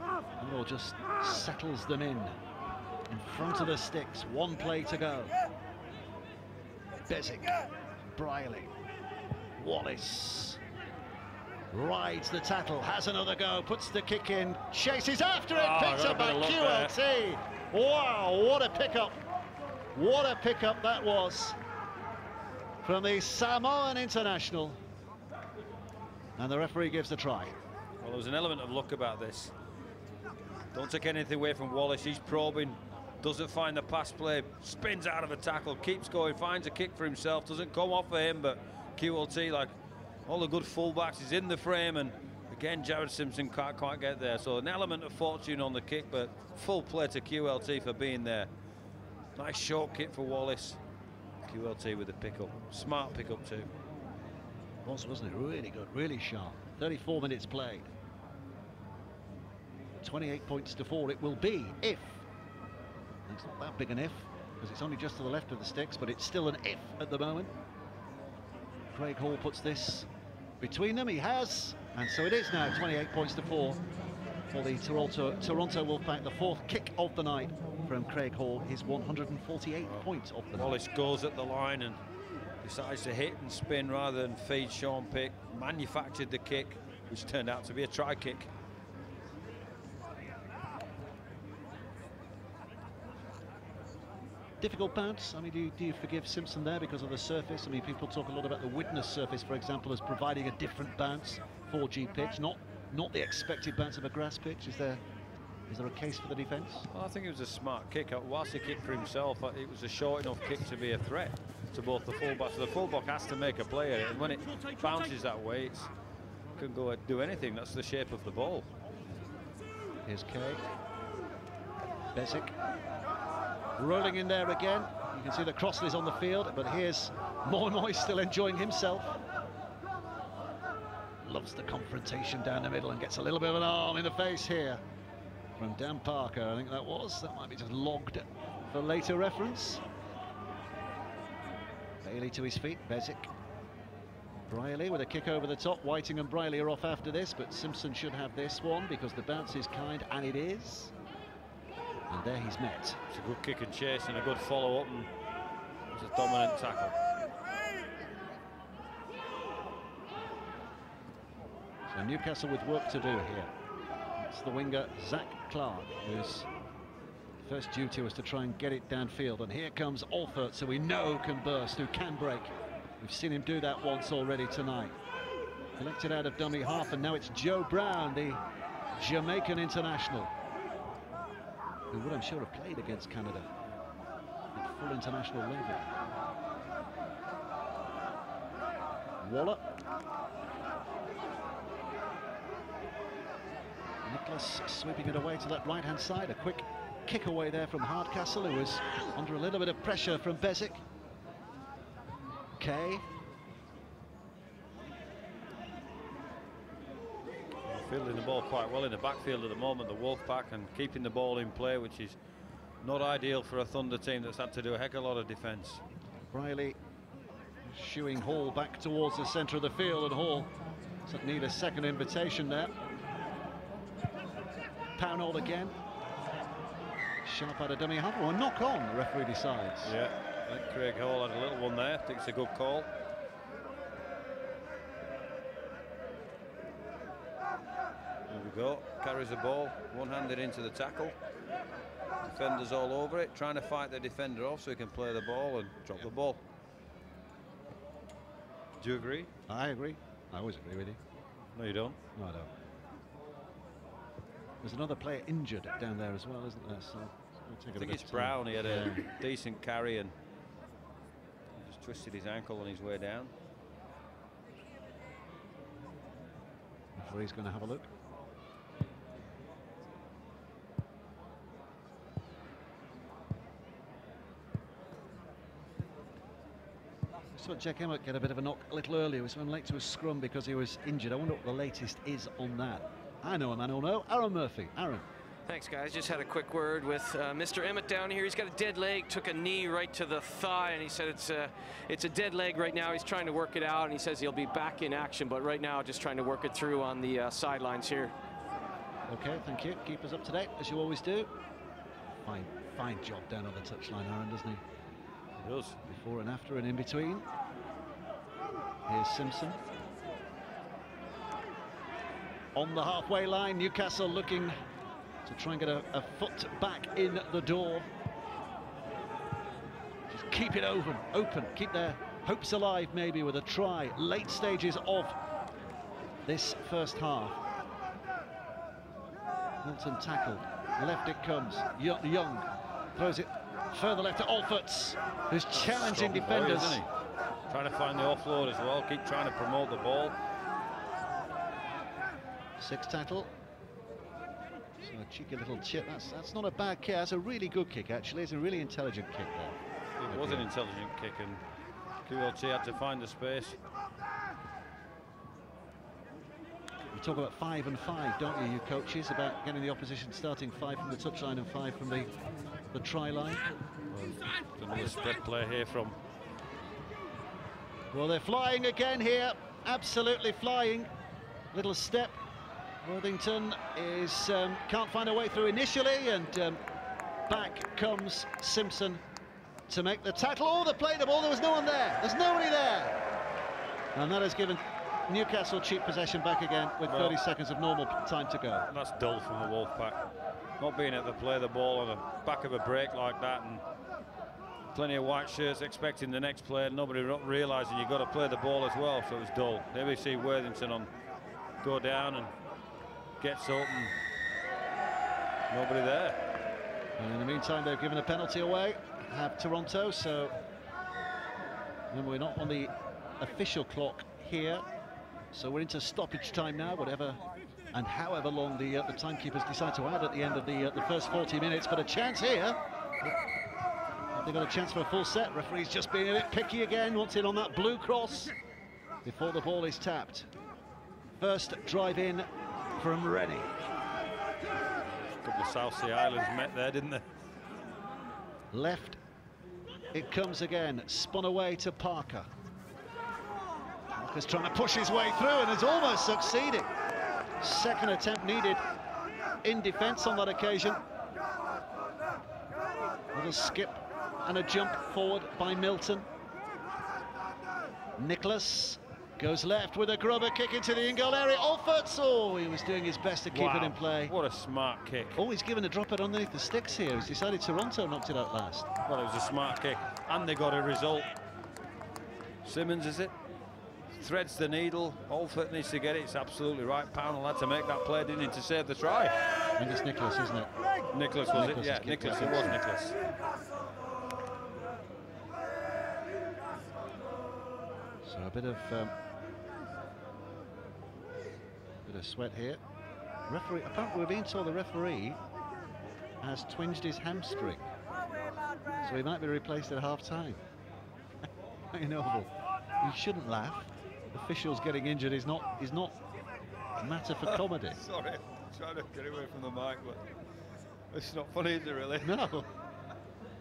Pownall just settles them in front of the sticks. One play to go. Bezic, Briley, Wallace rides the tackle, has another go, puts the kick in, chases after it, picked up by QLT. There. Wow, what a pickup! What a pickup that was from the Samoan international. And the referee gives the try.
Well, there was an element of luck about this. Don't take anything away from Wallace. He's probing. Doesn't find the pass play, spins out of a tackle, keeps going, finds a kick for himself, doesn't come off for him, but QLT, like all the good fullbacks, is in the frame, and again, Jared Simpson can't quite get there. So an element of fortune on the kick, but full play to QLT for being there. Nice short kick for Wallace. QLT with the pick-up. Smart pick-up too.
Wasn't it? Really good, really sharp. 34 minutes played. 28 points to 4 it will be if. It's not that big an if, because it's only just to the left of the sticks, but it's still an if at the moment. Craig Hall puts this between them, he has, and so it is now 28 points to 4 for the Toronto Wolfpack, the 4th kick of the night from Craig Hall, his 148 points of the night.
Wallace goes at the line and decides to hit and spin rather than feed Sean Pick, manufactured the kick, which turned out to be a try kick.
difficult bounce? I mean, do you forgive Simpson there because of the surface? I mean, people talk a lot about the Widnes surface, for example, as providing a different bounce, 4G pitch, not the expected bounce of a grass pitch. Is there a case for the defence?
Well, I think it was a smart kick. Whilst he kicked for himself, it was a short enough kick to be a threat to both the fullback. So the fullback has to make a play at it, and when it bounces that way, it can go and do anything. That's the shape of the ball.
Here's Kay. Besic rolling in there again. You can see that Crossley's on the field, but here's Moy still enjoying himself. Loves the confrontation down the middle and gets a little bit of an arm in the face here from Dan Parker. I think that might be just logged for later reference. Bailey to his feet, Besic. Briley with a kick over the top. Whiting and Briley are off after this, but Simpson should have this one because the bounce is kind, and it is. And there he's met.
It's a good kick and chase and a good follow-up, and it's a dominant tackle.
So Newcastle with work to do here. It's the winger, Zach Clark, whose first duty was to try and get it downfield. And here comes Alford, who we know can burst, who can break. We've seen him do that once already tonight. Collected out of dummy half, and now it's Joe Brown, the Jamaican international, who would, I'm sure, have played against Canada at full international level. Waller. Nicholas sweeping it away to that right-hand side. A quick kick away there from Hardcastle, who was under a little bit of pressure from Besic. Kay.
Fielding the ball quite well in the backfield at the moment, the Wolfpack, and keeping the ball in play, which is not ideal for a Thunder team that's had to do a heck of a lot of defence.
Riley shooing Hall back towards the centre of the field, and Hall doesn't need a second invitation there. Pownall again. Sharp out of dummy half. Or a knock on, the referee decides.
Yeah, I think Craig Hall had a little one there. I think it's a good call. There we go. Carries the ball, one-handed into the tackle. Defenders all over it, trying to fight the defender off so he can play the ball and drop the ball. Do you agree?
I agree. I always agree with you.
No, you don't?
No, I don't. There's another player injured down there as well, isn't there? So
I think it's Brown. He had a decent carry and just twisted his ankle on his way down.
Referee's going to have a look. I saw Jack Emmett get a bit of a knock a little earlier. He was running late to a scrum because he was injured. I wonder what the latest is on that. I know a man who'll know. Aaron Murphy. Aaron.
Thanks, guys. Just had a quick word with Mr. Emmett down here. He's got a dead leg, took a knee right to the thigh, and he said it's a dead leg right now. He's trying to work it out, and he says he'll be back in action, but right now just trying to work it through on the sidelines here.
Okay, thank you. Keep us up to date, as you always do. Fine job down on the touchline, Aaron, doesn't he?
He does.
Before and after and in between. Here's Simpson. On the halfway line, Newcastle looking to try and get a foot back in the door. Just keep it open, keep their hopes alive maybe with a try. Late stages of this first half. Milton tackled, left it comes. Young throws it further left to Alforts, who's challenging defenders.
Boy, isn't he? Trying to find the offload as well, keep trying to promote the ball.
Six tackle. So a cheeky little chip. That's not a bad kick. That's a really good kick, actually. It's a really intelligent kick there.
It was an intelligent kick, and QLT had to find the space.
You talk about 5 and 5, don't you coaches, about getting the opposition starting 5 from the touchline and 5 from the try line.
Well, another spread play here from.
Well, they're flying again here. Absolutely flying. Little step. Worthington is can't find a way through initially, and back comes Simpson to make the tackle. Oh, they played the ball. There was no one there. There's nobody there, and that has given Newcastle cheap possession back again with 30 seconds of normal time to go.
That's dull from the Wolfpack. Not being able to play the ball on the back of a break like that, and plenty of white shirts expecting the next play, nobody not realising you've got to play the ball as well, so it was dull. There we see Worthington on go down and gets up and nobody there.
And in the meantime, they've given a penalty away, have Toronto, so remember, we're not on the official clock here, so we're into stoppage time now, whatever and however long the timekeepers decide to add at the end of the first 40 minutes. But a chance here. They've got a chance for a full set. Referee's just being a bit picky again, wants it on that blue cross before the ball is tapped. First drive in from Rennie.
A couple of South Sea Islands met there, didn't they?
Left, it comes again, spun away to Parker. Parker's trying to push his way through and has almost succeeded. Second attempt needed in defence on that occasion. Little skip and a jump forward by Milton. Nicholas goes left with a grubber kick into the in-goal area. Olferts, oh, he was doing his best to keep it in play.
What a smart kick.
Oh, he's given a drop it underneath the sticks here. He's decided Toronto knocked it out last.
Well, it was a smart kick, and they got a result. Simmons, is it? Threads the needle. Olfert needs to get it. It's absolutely right. Pownell had to make that play, didn't he, to save the try?
I think it's Nicholas, isn't it?
Nicholas, was it? Yeah, Nicholas. It was Nicholas.
So a bit of sweat here. Referee, apparently we're being told the referee has twinged his hamstring, so he might be replaced at half-time. I know, you shouldn't laugh. Officials getting injured is not matter for comedy.
Sorry, I'm trying to get away from the mic, but it's not funny, is it really?
No.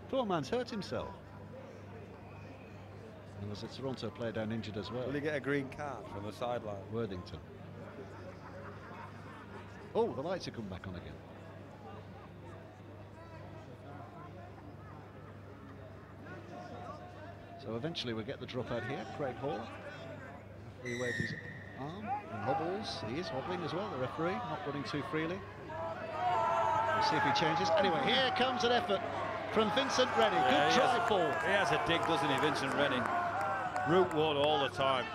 Poor man's hurt himself. And there's a Toronto player down injured as well.
Will he get a green card from the sideline?
Worthington. Oh, the lights have come back on again. So eventually we'll get the dropout here. Craig Hall. Referee waves his arm and hobbles. He is hobbling as well, the referee, not running too freely. We'll see if he changes. Anyway, here comes an effort from Vincent Rennie. Good try for.
He has a dig, doesn't he, Vincent Rennie? Route one all the time.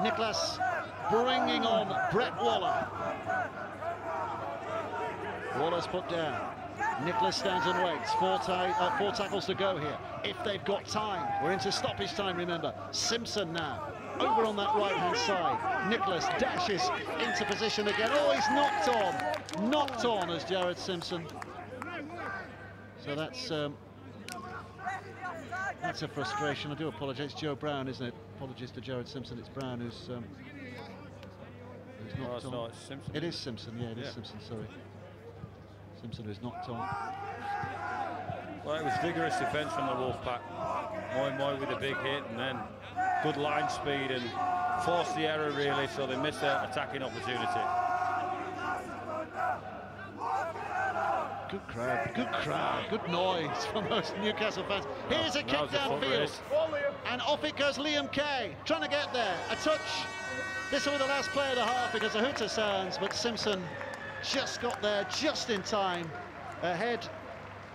Nicholas bringing on Brett Waller. Waller's put down. Nicholas stands and waits. Four tackles to go here, if they've got time. We're into stoppage time, remember. Simpson now, over on that right-hand side. Nicholas dashes into position again. Oh, he's knocked on. Knocked on as Jared Simpson. So that's a frustration. I do apologise. It's Joe Brown, isn't it? Apologies to Jared Simpson. It's Brown who's knocked on.
No, it's Simpson.
It is Simpson, yeah, it is Simpson, sorry. Simpson who's knocked on.
Well, it was vigorous defence from the Wolfpack. Moy with a big hit, and then good line speed and forced the error really, so they missed their attacking opportunity.
Good crowd, good noise from those Newcastle fans. Here's a kick downfield, and off it goes Liam Kay, trying to get there. A touch. This will be the last play of the half because the hooter sounds, but Simpson just got there just in time, ahead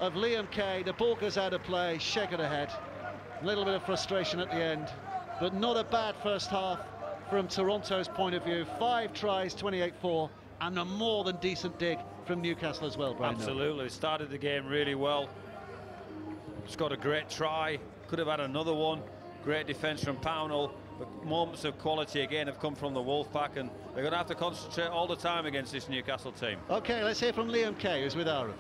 of Liam Kay. The ball goes out of play, shake it ahead. A little bit of frustration at the end, but not a bad first half from Toronto's point of view. 5 tries, 28-4, and a more than decent dig from Newcastle as well, Brian.
Absolutely, started the game really well. It's got a great try, could have had another one. Great defence from Pownell, but moments of quality again have come from the Wolfpack, and they're going to have to concentrate all the time against this Newcastle team.
Okay, let's hear from Liam Kay, who's with Aaron.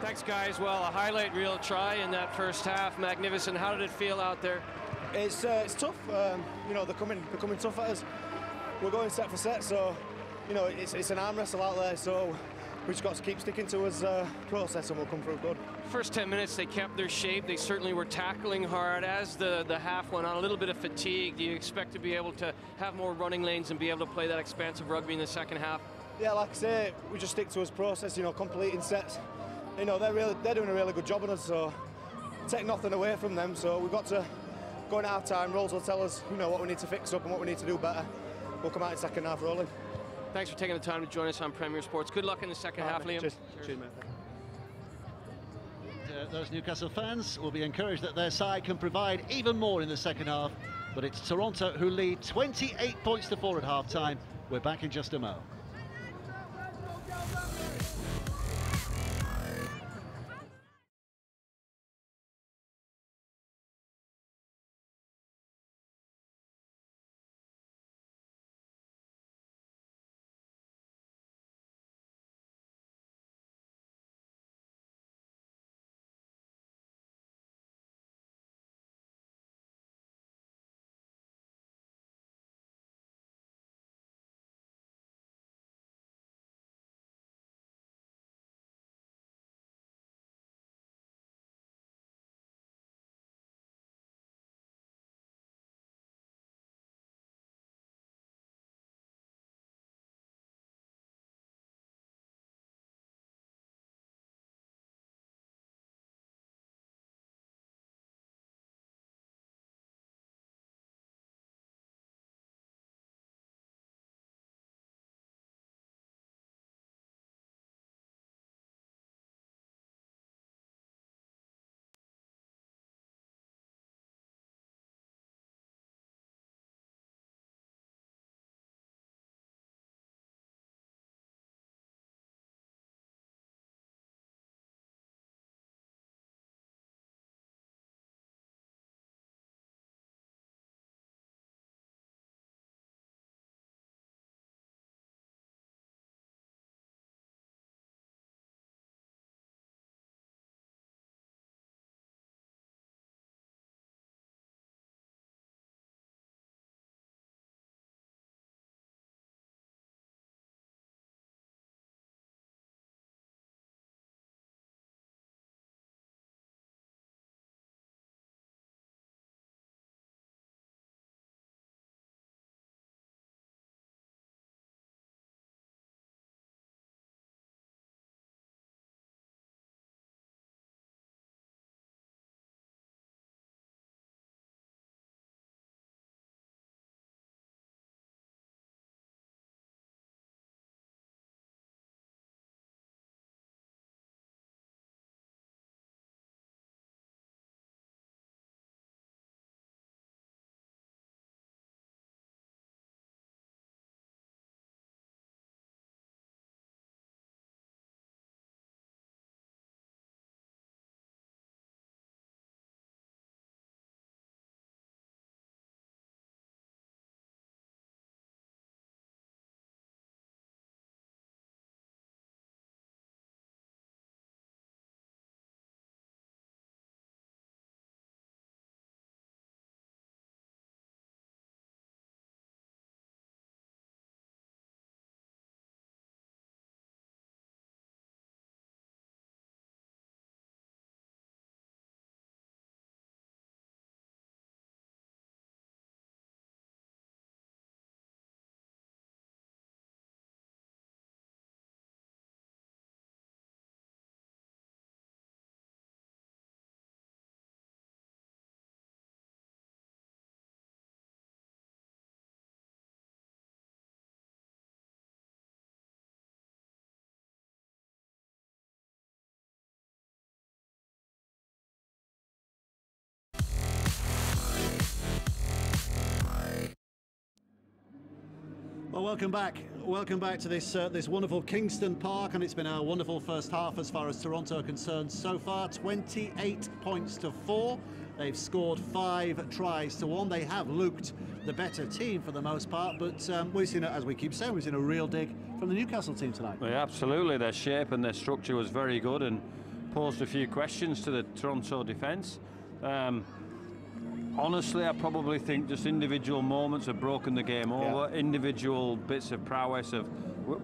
Thanks, guys. Well, a highlight reel try in that first half. Magnificent. How did it feel out there?
It's tough. You know, they're coming tough at us. We're going set for set, so you know it's an arm wrestle out there. So we just got to keep sticking to us process, and we'll come through good.
First 10 minutes, they kept their shape. They certainly were tackling hard. As the half went on, a little bit of fatigue. Do you expect to be able to have more running lanes and be able to play that expansive rugby in the second half?
Yeah, like I say, we just stick to us process. You know, completing sets. You know, they're doing a really good job on us. So take nothing away from them. So we've got to go in half time. Rolls will tell us, you know, what we need to fix up and what we need to do better. We'll come out in second half rolling.
Thanks for taking the time to join us on Premier Sports. Good luck in the second half, Liam.
Cheers, mate.
those Newcastle fans will be encouraged that their side can provide even more in the second half. But it's Toronto who lead 28 points to 4 at half-time. We're back in just a moment. Well, welcome back. Welcome back to this this wonderful Kingston Park, and it's been a wonderful first half as far as Toronto are concerned so far. 28 points to 4. They've scored 5 tries to 1. They have looked the better team for the most part, but we've seen, as we keep saying, we've seen a real dig from the Newcastle team tonight.
Well, yeah, absolutely. Their shape and their structure was very good and posed a few questions to the Toronto defence. Honestly, I probably think just individual moments have broken the game over. Yeah. Individual bits of prowess of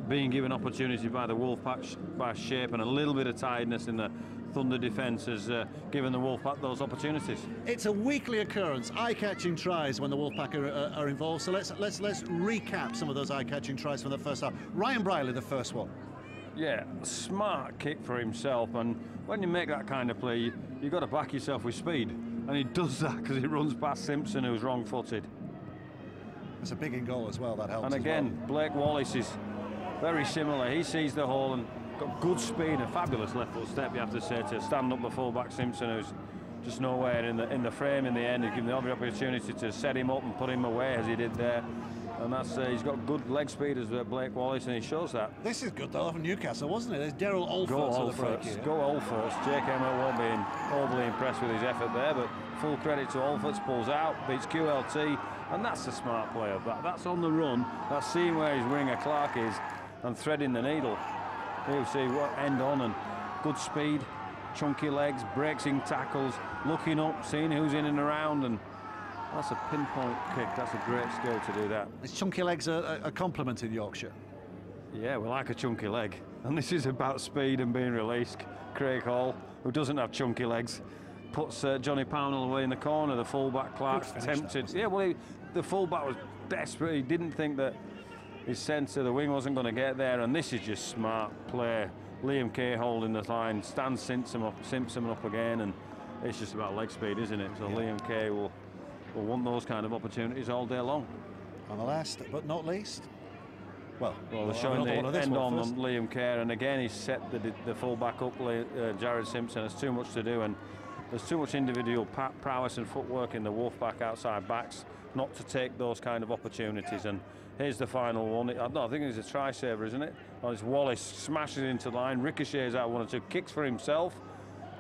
being given opportunity by the Wolfpack by shape and a little bit of tiredness in the Thunder defence has given the Wolfpack those opportunities.
It's a weekly occurrence, eye-catching tries when the Wolfpack are involved. So let's recap some of those eye-catching tries from the first half. Ryan Briley, the first one.
Yeah, smart kick for himself, and when you make that kind of play, you've got to back yourself with speed. And he does that because he runs past Simpson, who's wrong-footed.
It's a big in goal as well, that helps.
And again, Blake Wallace is very similar. He sees the hole and got good speed and fabulous left foot step, you have to say, to stand up the full-back Simpson, who's just nowhere in the frame in the end. He given the opportunity to set him up and put him away as he did there. And that's he's got good leg speed as Blake Wallace, and he shows that.
This is good though from Newcastle, wasn't it? There's Daryl Alfords with the break here.
Go Alfords. Jake Emmett won't be overly impressed with his effort there, but full credit to Alfords. Pulls out, beats QLT, and that's the smart play of that. That's on the run. That's seeing where his winger Clark is and threading the needle. Here you see what end on, and good speed, chunky legs, breaking tackles, looking up, seeing who's in and around, and that's a pinpoint kick. That's a great skill to do that.
His chunky legs are a compliment in Yorkshire.
Yeah, we like a chunky leg. And this is about speed and being released. Craig Hall, who doesn't have chunky legs, puts Johnny Pownell away in the corner. The fullback Clark's tempted. Yeah, well, the fullback was desperate. He didn't think that his centre, the wing, wasn't going to get there. And this is just smart play. Liam Kay holding the line, stands Simpson up again, and it's just about leg speed, isn't it? So yeah. Liam Kay will want those kind of opportunities all day long.
And the last but not least, well
they're showing the end on Liam Kerr, and again he's set the full-back up. Jared Simpson has too much to do, and there's too much individual prowess and footwork in the Wolfpack outside backs not to take those kind of opportunities. And here's the final one. I think it's a try saver, isn't it? Oh, it's Wallace smashes into the line, ricochets out 1 or 2, kicks for himself,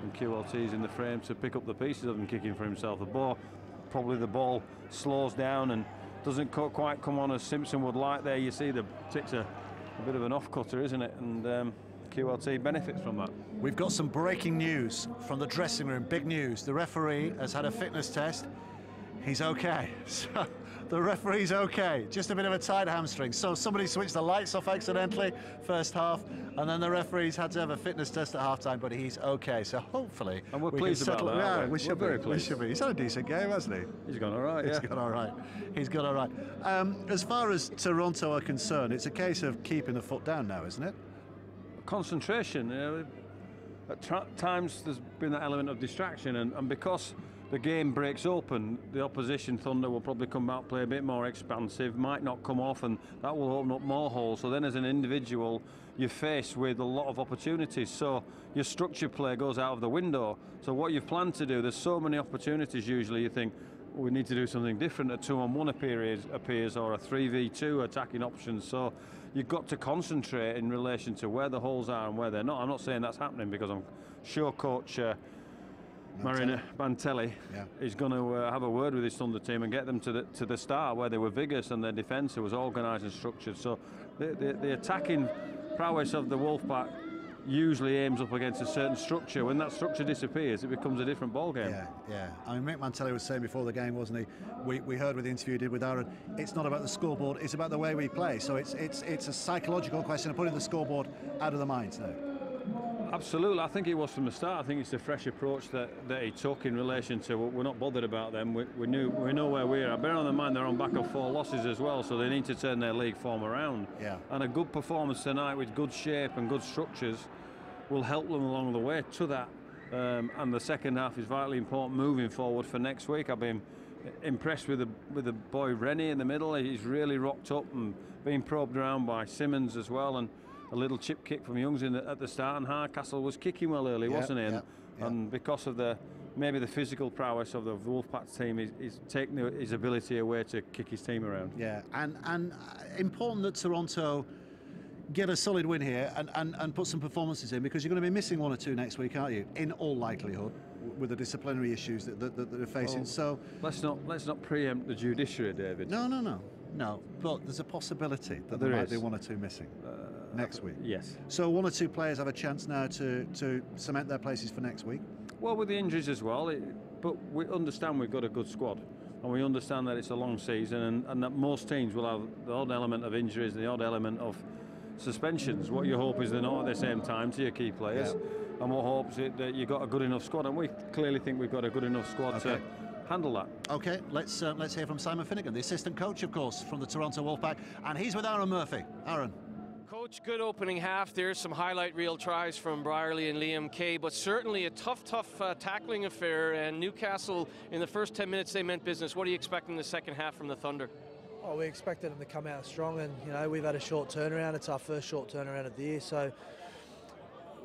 and QLT's in the frame to pick up the pieces of him kicking for himself. Probably the ball slows down and doesn't quite come on as Simpson would like there. You see the tick's a bit of an off-cutter, isn't it? And QLT benefits from that.
We've got some breaking news from the dressing room. Big news. The referee has had a fitness test. He's okay. So the referee's okay. Just a bit of a tight hamstring. So somebody switched the lights off accidentally first half, and then the referee's had to have a fitness test at half-time, but he's okay. So hopefully,
and we're pleased about that.
Yeah, we should be. We should be. He's had a decent game, hasn't he?
He's gone all right.
He's gone all right. He's gone all right. As far as Toronto are concerned, it's a case of keeping the foot down now, isn't it?
Concentration. At times there's been that element of distraction, and because the game breaks open, the opposition Thunder will probably come out, play a bit more expansive, might not come off, and that will open up more holes. So then as an individual, you're faced with a lot of opportunities. So your structure play goes out of the window. So what you've planned to do, there's so many opportunities usually you think, we need to do something different. A 2-on-1 appears, or a 3v2 attacking options. So you've got to concentrate in relation to where the holes are and where they're not. I'm not saying that's happening, because I'm sure Coach Marina Bantelli is going to have a word with his Thunder team and get them to the start where they were vigorous and their defence was organised and structured. So the attacking prowess of the Wolfpack usually aims up against a certain structure. When that structure disappears, it becomes a different ball game.
Yeah. I mean, Mick Mantelli was saying before the game, wasn't he? We heard with the interview he did with Aaron. It's not about the scoreboard; it's about the way we play. So it's a psychological question of putting the scoreboard out of the minds now.
Absolutely, I think it was from the start. I think it's the fresh approach that he took in relation to we're not bothered about them. We know where we are. Bear in mind they're on back of 4 losses as well, so they need to turn their league form around.
Yeah.
And a good performance tonight with good shape and good structures will help them along the way to that. And the second half is vitally important moving forward for next week. I've been impressed with the boy Rennie in the middle. He's really rocked up and being probed around by Simmons as well, and a little chip kick from Youngs at the start, and Hardcastle was kicking well early, wasn't he? And because of maybe the physical prowess of the Wolfpack team, he's taking his ability away to kick his team around.
Yeah, and important that Toronto get a solid win here and put some performances in, because you're going to be missing 1 or 2 next week, aren't you? In all likelihood, with the disciplinary issues that they're facing. So
let's not preempt the judiciary, David.
No, but there's a possibility that there might be 1 or 2 missing next week.
Yes.
So 1 or 2 players have a chance now to cement their places for next week.
Well, with the injuries as well, but we understand we've got a good squad, and we understand that it's a long season, and that most teams will have the odd element of injuries and the odd element of suspensions. What you hope is they're not at the same time to your key players, and what hopes is that you've got a good enough squad, and we clearly think we've got a good enough squad to handle that.
Okay, let's hear from Simon Finnegan, the assistant coach, of course, from the Toronto Wolfpack, and he's with Aaron Murphy. Aaron.
Coach, good opening half. There's some highlight reel tries from Brierley and Liam Kay, but certainly a tough tackling affair, and Newcastle in the first 10 minutes they meant business. What are you expecting in the second half from the Thunder?
Oh, we expected them to come out strong, and we've had a short turnaround. It's our first short turnaround of the year, so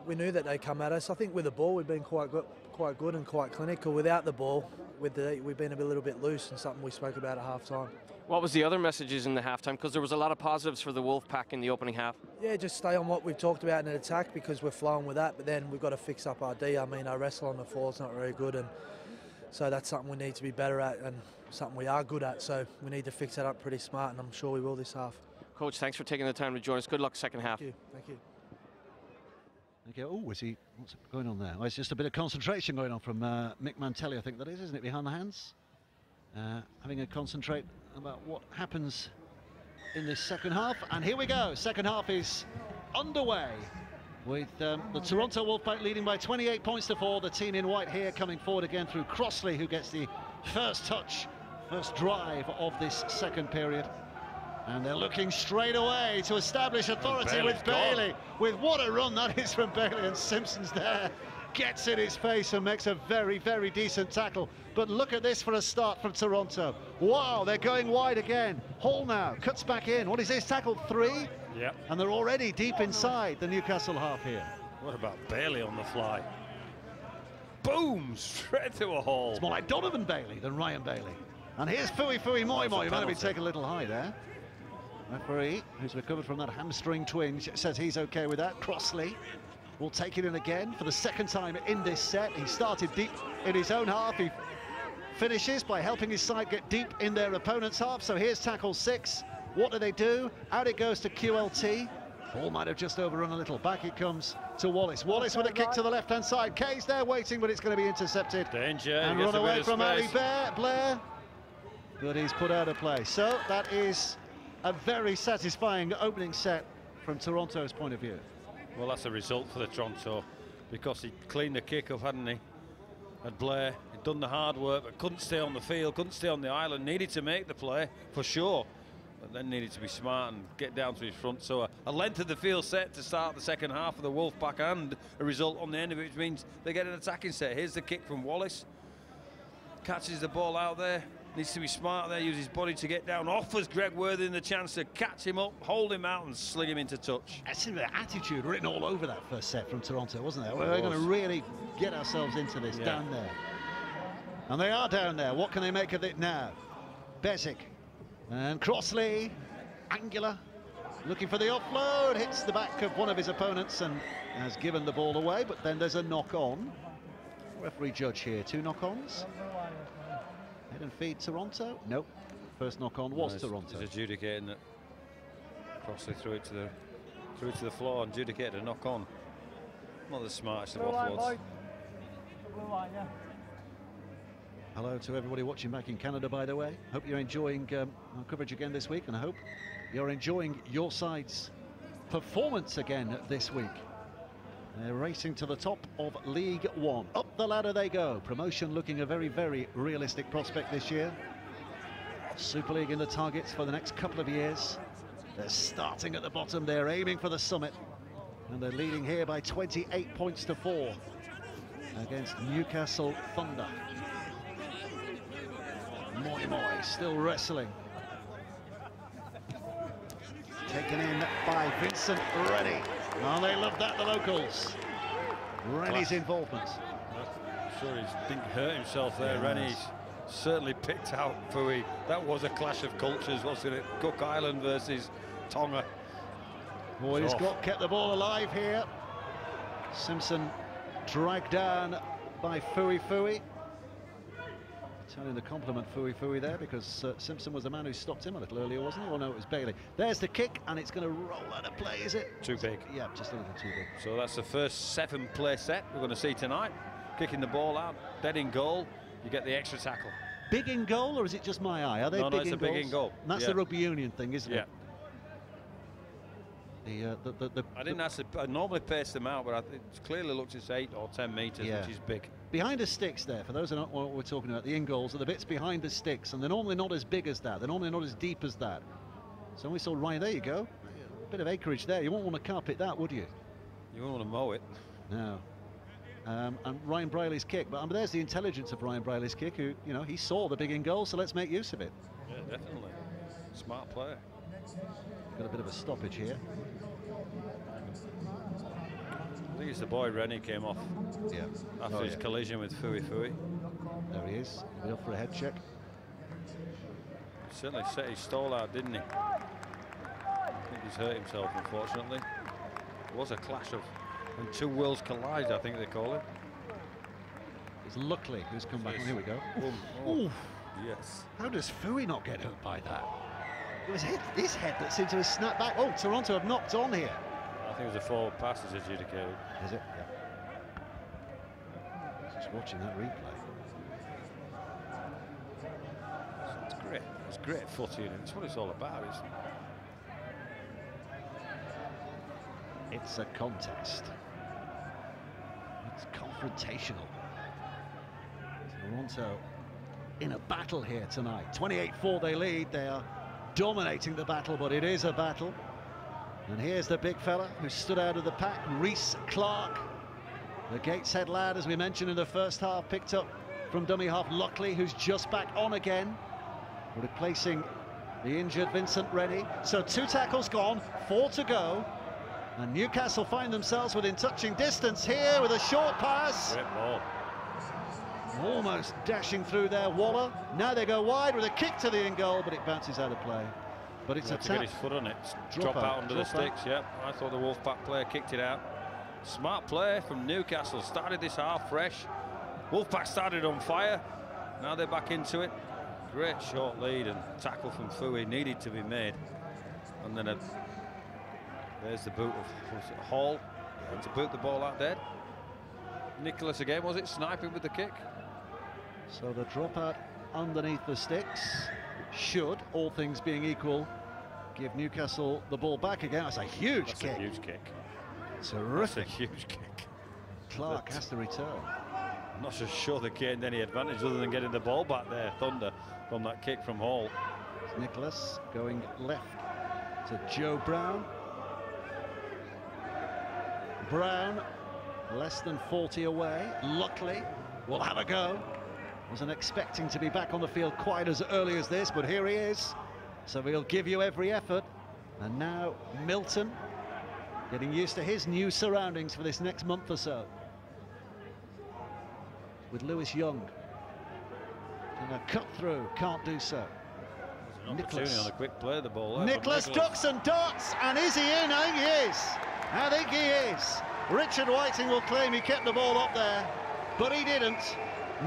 we knew that they'd come at us. I think with the ball we've been quite good and quite clinical. Without the ball, we've been a little bit loose, and something we spoke about at half-time.
What was the other messages in the halftime? Because there was a lot of positives for the Wolfpack in the opening half.
Yeah, just stay on what we've talked about in an attack, because we're flowing with that, but then we've got to fix up our D. I mean, our wrestle on the floor is not very good, and so that's something we need to be better at and something we are good at, so we need to fix that up pretty smart, and I'm sure we will this half.
Coach, thanks for taking the time to join us. Good luck second half.
Thank you. Thank you.
Okay. Oh, what's going on there? Well, it's just a bit of concentration going on from Mick Mantelli, I think that is, isn't it, behind the hands? Having a concentrate about what happens in this second half. And here we go. Second half is underway with the Toronto Wolfpack leading by 28 points to 4. The team in white here coming forward again through Crossley, who gets the first touch, first drive of this second period. And they're looking straight away to establish authority with Bailey. With what a run that is from Bailey, and Simpson's there. Gets in his face and makes a very, very decent tackle. But look at this for a start from Toronto. Wow, they're going wide again. Hall now cuts back in. What is this, tackle 3?
Yeah.
And they're already deep inside the Newcastle half here.
What about Bailey on the fly? Boom, straight to a hole.
It's more like Donovan Bailey than Ryan Bailey. And here's Fui Moi Moi. He might have been taken a little high there. Referee, who's recovered from that hamstring twinge, says he's okay with that. Crossley will take it in again for the second time in this set. He started deep in his own half. He finishes by helping his side get deep in their opponent's half. So here's tackle 6. What do? Out it goes to QLT. Hall might have just overrun a little. Back it comes to Wallace. Wallace with a kick to the left-hand side. Kay's there waiting, but it's going to be intercepted.
Danger.
And run away from Ali Blair. But he's put out of play. So that is a very satisfying opening set from Toronto's point of view.
Well, that's a result for the Toronto, because he cleaned the kick up, hadn't he? And Blair, he'd done the hard work, but couldn't stay on the field, couldn't stay on the island, needed to make the play, for sure, but then needed to be smart and get down to his front. So a length of the field set to start the second half of the Wolfpack, and a result on the end of it, which means they get an attacking set. Here's the kick from Wallace. Catches the ball out there. Needs to be smart there, use his body to get down. Offers Greg Worthing the chance to catch him up, hold him out and sling him into touch.
That's the attitude written all over that first set from Toronto, wasn't there? We're going to really get ourselves into this down there. And they are down there. What can they make of it now? Bezic and Crossley, angular, looking for the offload, hits the back of one of his opponents and has given the ball away, but then there's a knock-on. Referee judge here, 2 knock-ons. Head and feed Toronto? Nope. First knock-on was Toronto.
He's adjudicating that Crossley threw it to the floor and adjudicated a knock-on. Not the smartest of offloads.
Hello to everybody watching back in Canada, by the way. Hope you're enjoying our coverage again this week, and I hope you're enjoying your side's performance again this week. They're racing to the top of League One. Up the ladder they go. Promotion looking a very, very realistic prospect this year. Super League in the targets for the next couple of years. They're starting at the bottom. They're aiming for the summit. And they're leading here by 28 points to 4 against Newcastle Thunder. Moi Moi still wrestling. Taken in by Vincent Rennie. Oh, they love that, the locals. Rennie's involvement.
I'm sure he didn't hurt himself there. Yes. Rennie's certainly picked out Fui. That was a clash of cultures, wasn't it? Cook Island versus Tonga.
Boy, he's kept the ball alive here. Simpson dragged down by Fui. Turning the compliment Fui there, because Simpson was the man who stopped him a little earlier, wasn't he? Well, no, it was Bailey. There's the kick, and it's going to roll out of play, is it?
Too big.
Yeah, just a little too big.
So that's the first 7-play set we're going to see tonight. Kicking the ball out, dead in goal, you get the extra tackle.
Big in goal, or is it just my eye? Are they big
it's
in
a big in goal.
And that's the rugby union thing, isn't it?
I didn't ask. I normally pace them out, but it clearly looks it's 8 or 10 metres, which is big. Behind the sticks there, for those who don't know what we're talking about, the in goals are the bits behind the sticks, and they're normally not as big as that. They're normally not as deep as that. So we saw Ryan. There you go. A bit of acreage there. You won't want to carpet that, would you? You won't want to mow it. No. And Ryan Briley's kick, but there's the intelligence of Ryan Briley's kick, who, you know, he saw the big in goal, so let's make use of it. Yeah, definitely. Smart player. Got a bit of a stoppage here. I think it's the boy Rennie came off after his collision with Fui.
There he is. He'll be up for a head check.
Certainly set his stall out, didn't he? I think he's hurt himself, unfortunately. It was a clash of when two worlds collide, I think they call it.
It's Luckley who's come back. Here we go.
Oh, yes.
How does Fui not get hurt by that? It was his head that seemed to have snapped back. Oh, Toronto have knocked on here.
I think it was a forward pass that's adjudicated.
Is it? Yeah. Just watching that replay.
It's great. It's great footy, and it's what it's all about.
It's a contest. It's confrontational. Toronto in a battle here tonight. 28-4 they lead. They are dominating the battle, but it is a battle. And here's the big fella who stood out of the pack, Reece Clark. The Gateshead lad, as we mentioned in the first half, picked up from dummy half Luckley, who's just back on again, replacing the injured Vincent Rennie. So 2 tackles gone, 4 to go. And Newcastle find themselves within touching distance here with a short pass.
Great ball.
Almost dashing through there, Waller. Now they go wide with a kick to the in goal, but it bounces out of play. But it's a tap.
To get his foot on it. Drop out under the sticks. Yep, I thought the Wolfpack player kicked it out. Smart play from Newcastle. Started this half fresh. Wolfpack started on fire. Now they're back into it. Great short lead and tackle from Fui needed to be made. And then there's the boot of Hall. And to boot the ball out dead. Nicholas again, was it? Sniping with the kick.
So the dropout underneath the sticks should, all things being equal, give Newcastle the ball back again. That's a huge kick.
That's a huge kick.
Terrific.
That's a huge kick.
Clark has to return.
I'm not so sure they gained any advantage other than getting the ball back there, Thunder, from that kick from Hall.
Nicholas going left to Joe Brown. Brown, less than 40 away. Luckley will have a go. Wasn't expecting to be back on the field quite as early as this, but here he is. So he'll give you every effort. And now Milton getting used to his new surroundings for this next month or so. With Lewis Young. And a cut through, can't do so.
An opportunity on a quick play of the ball there.
Nicholas ducks and darts, and is he in? I think he is. I think he is. Richard Whiting will claim he kept the ball up there, but he didn't.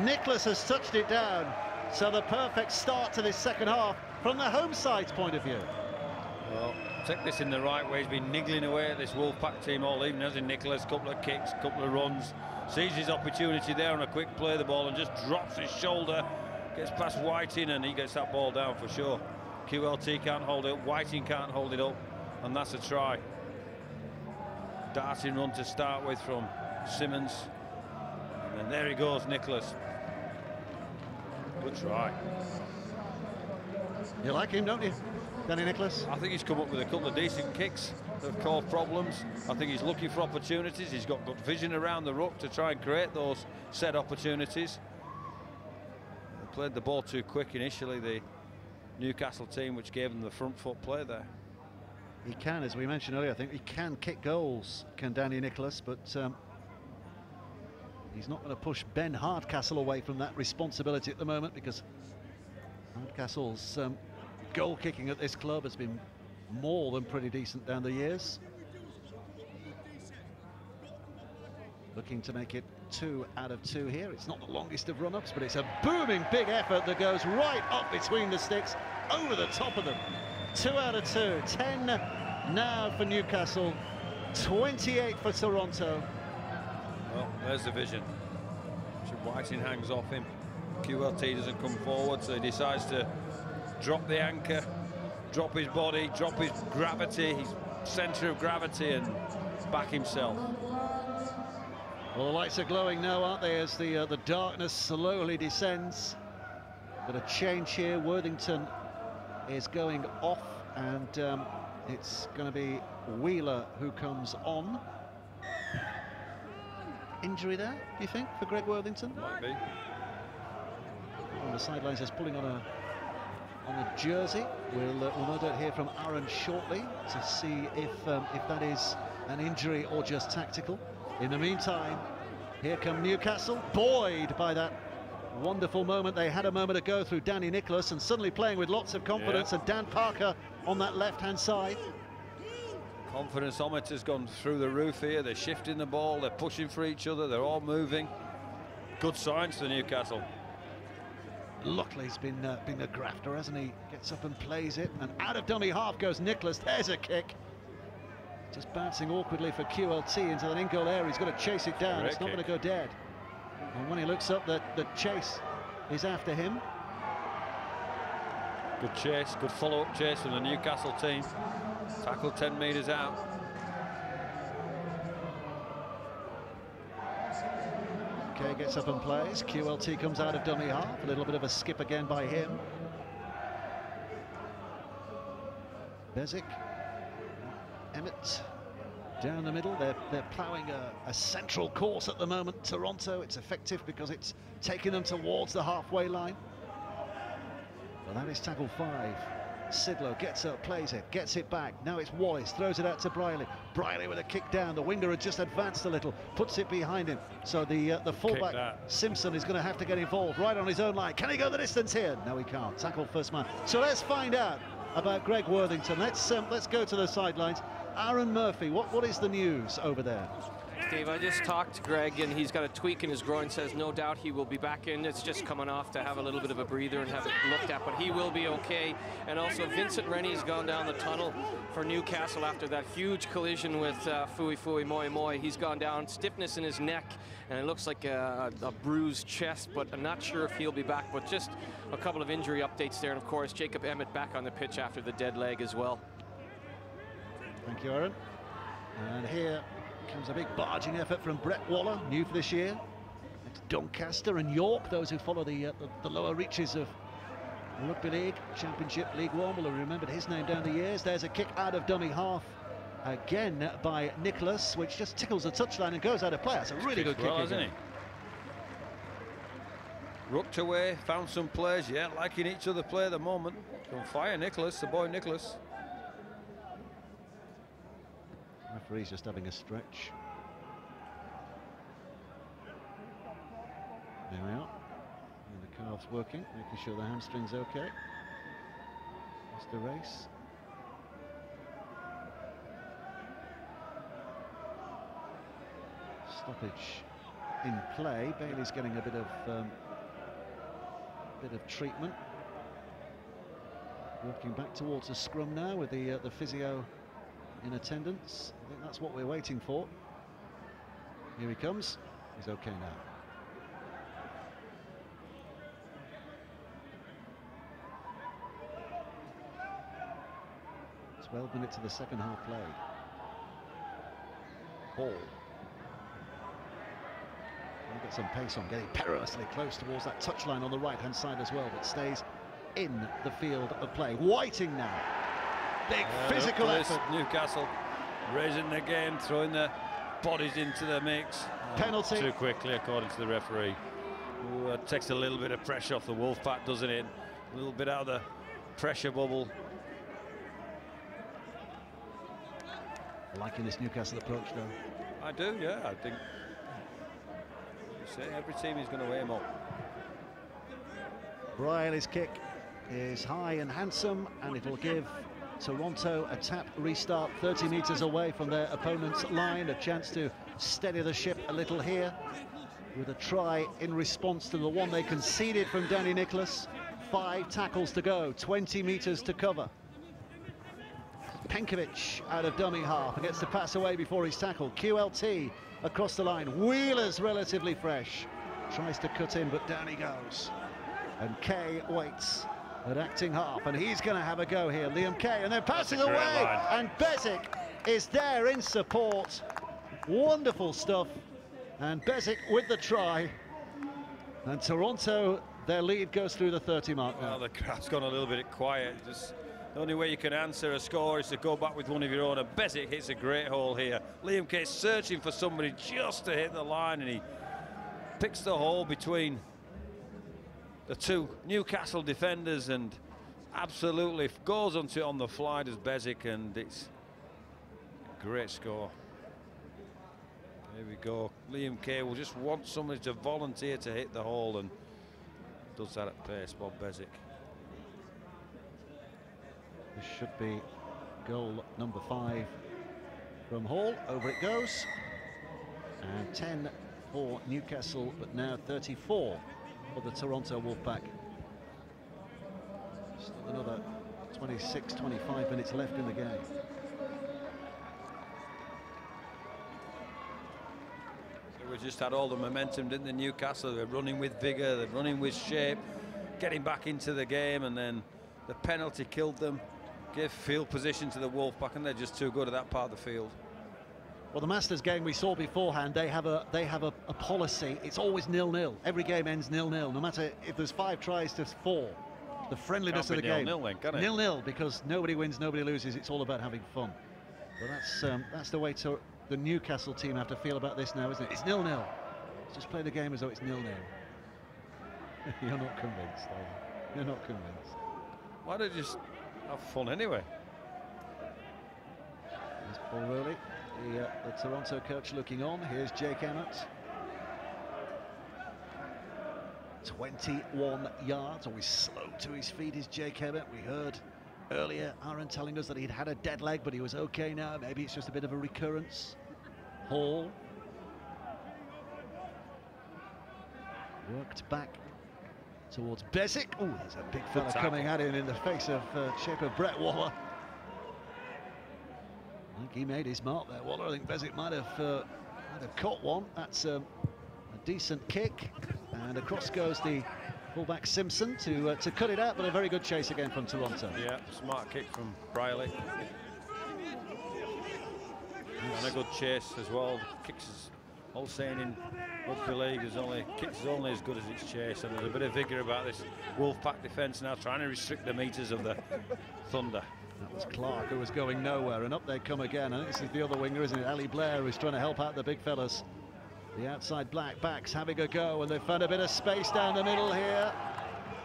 Nicholas has touched it down. So the perfect start to this second half from the home side's point of view.
Well, take this in the right way. He's been niggling away at this Wolfpack team all evening, hasn't Nicholas? Couple of kicks, couple of runs. Sees his opportunity there on a quick play of the ball and just drops his shoulder. Gets past Whiting and he gets that ball down for sure. QLT can't hold it up, Whiting can't hold it up, and that's a try. Darting run to start with from Simmons. And then there he goes, Nicholas. Good try.
You like him, don't you, Danny Nicholas?
I think he's come up with a couple of decent kicks that have caused problems. I think he's looking for opportunities. He's got good vision around the ruck to try and create those set opportunities. They played the ball too quick initially, the Newcastle team, which gave them the front foot play there.
He can, as we mentioned earlier, I think he can kick goals, can Danny Nicholas, but he's not going to push Ben Hardcastle away from that responsibility at the moment, because Hardcastle's goal kicking at this club has been more than pretty decent down the years. Looking to make it 2 out of 2 here. It's not the longest of run-ups, but it's a booming big effort that goes right up between the sticks, over the top of them. 2 out of 2, 10 now for Newcastle, 28 for Toronto.
Well, there's the vision. Whiting hangs off him. QLT doesn't come forward, so he decides to drop the anchor, drop his body, drop his gravity, his centre of gravity, and back himself.
Well, the lights are glowing now, aren't they, as the darkness slowly descends. But a change here. Worthington is going off, and it's going to be Wheeler who comes on. Injury there, do you think, for Greg Worthington?
Might be.
On the sidelines, just pulling on a jersey. We'll no doubt hear from Aaron shortly to see if that is an injury or just tactical. In the meantime, here come Newcastle, buoyed by that wonderful moment. They had a moment ago through Danny Nicholas, and suddenly playing with lots of confidence, and Dan Parker on that left-hand side.
Confidence-ometer's gone through the roof here. They're shifting the ball, they're pushing for each other, they're all moving. Good signs for Newcastle.
Luckley's been a grafter, hasn't he? Gets up and plays it, and out of dummy half goes Nicholas. There's a kick. Just bouncing awkwardly for QLT into that in-goal area. He's got to chase it down. It's not going to go dead. And when he looks up, the chase is after him.
Good chase, good follow-up chase from the Newcastle team. Tackle 10 metres out.
Kay gets up and plays. QLT comes out of dummy half. A little bit of a skip again by him. Bezic. Emmett down the middle. They're ploughing a central course at the moment. Toronto, it's effective because it's taking them towards the halfway line. Well, that is tackle 5. Sidlow gets up, plays it, gets it back. Now it's Wallace, throws it out to Briley. Briley with a kick down. The winger had just advanced a little, puts it behind him. So the fullback Simpson is going to have to get involved right on his own line. Can he go the distance here? No, he can't. Tackle first man. So let's find out about Greg Worthington. Let's go to the sidelines. Aaron Murphy, what is the news over there?
Dave, I just talked to Greg, and he's got a tweak in his groin. Says no doubt he will be back in. It's just coming off to have a little bit of a breather and have it looked at, but he will be okay. And also Vincent Rennie's gone down the tunnel for Newcastle after that huge collision with Fui Moi Moi. He's gone down, stiffness in his neck, and it looks like a bruised chest, but I'm not sure if he'll be back. But just a couple of injury updates there, and of course Jacob Emmett back on the pitch after the dead leg as well.
Thank you, Aaron. And here comes a big barging effort from Brett Waller, new for this year. It's Doncaster and York, those who follow the lower reaches of Rugby League, Championship, League One will have remembered his name down the years. There's a kick out of dummy half again by Nicholas, which just tickles the touchline and goes out of play. That's a really good kick,
isn't he? Rooked away, found some players, liking each other play at the moment. On fire, Nicholas, the boy Nicholas.
Referee's just having a stretch. There we are. And the calf's working, making sure the hamstring's okay. Mr. Race. Stoppage in play. Bailey's getting a bit of treatment. Walking back towards the scrum now with the physio in attendance. I think that's what we're waiting for. Here he comes. He's okay now. 12 minutes of the second half play. Hall. He'll get some pace on, getting perilously close towards that touchline on the right-hand side as well, but stays in the field of play. Whiting now. Big physical effort.
Newcastle raising the game, throwing their bodies into the mix.
Penalty.
Too quickly, according to the referee. Ooh, that takes a little bit of pressure off the Wolfpack, doesn't it? A little bit out of the pressure bubble.
Liking this Newcastle approach, though.
I do, yeah. I think every team is going to weigh him up.
Briley's kick is high and handsome, and it'll give Toronto a tap restart 30 metres away from their opponent's line, a chance to steady the ship a little here with a try in response to the one they conceded from Danny Nicholas. 5 tackles to go, 20 metres to cover. Penkovic out of dummy half and gets the pass away before he's tackled. QLT across the line. Wheeler's relatively fresh. Tries to cut in, but down he goes. And Kay waits at acting half, and he's going to have a go here. Liam Kay, and they're passing away.
Line.
And Bezic is there in support. Wonderful stuff. And Bezic with the try. And Toronto, their lead goes through the 30 mark now.
Well, the crowd's gone a little bit quiet. Just the only way you can answer a score is to go back with one of your own. And Bezic hits a great hole here. Liam Kay searching for somebody just to hit the line, and he picks the hole between the 2 Newcastle defenders and absolutely goes onto it on the fly, does Bezic, and it's a great score. Here we go. Liam Kay will just want somebody to volunteer to hit the hole, and does that at pace, Bob Bezic.
This should be goal number 5 from Hall. Over it goes. And 10 for Newcastle, but now 34 for the Toronto Wolfpack. Still another 26, 25 minutes left in the game.
So we just had all the momentum, didn't they, Newcastle? They're running with vigour, they're running with shape, getting back into the game, and then the penalty killed them, gave field position to the Wolfpack, and they're just too good at that part of the field.
Well, the Masters game we saw beforehand, they have a policy. It's always 0-0. Every game ends 0-0, no matter if there's 5 tries to 4. The friendliness of the game.
0-0 then, can it?
0-0, because nobody wins, nobody loses. It's all about having fun. But that's the way the Newcastle team have to feel about this now, isn't it? It's 0-0. Let's just play the game as though it's 0-0. You're not convinced, are you? You're not convinced.
Why don't you just have fun anyway?
There's Paul Rowley, the Toronto coach, looking on. Here's Jake Emmett. 21 yards, always slow to his feet is Jake Emmett. We heard earlier Aaron telling us that he'd had a dead leg, but he was okay now. Maybe it's just a bit of a recurrence. Hall worked back towards Bezic. Oh, there's a big fella coming at him in the face of shape of Brett Waller. I think he made his mark there, Waller. I think Bezic might have caught one. That's a decent kick, and across goes the fullback Simpson to cut it out, but a very good chase again from Toronto.
Yeah, smart kick from Briley. And a good chase as well. Kicks is all saying in rugby league is kicks is only as good as its chase, and there's a bit of vigour about this Wolfpack defence now, trying to restrict the metres of the Thunder.
That was Clark, who was going nowhere, and up they come again. I think this is the other winger, isn't it? Ali Blair, who's trying to help out the big fellas. The outside black backs having a go, and they've found a bit of space down the middle here.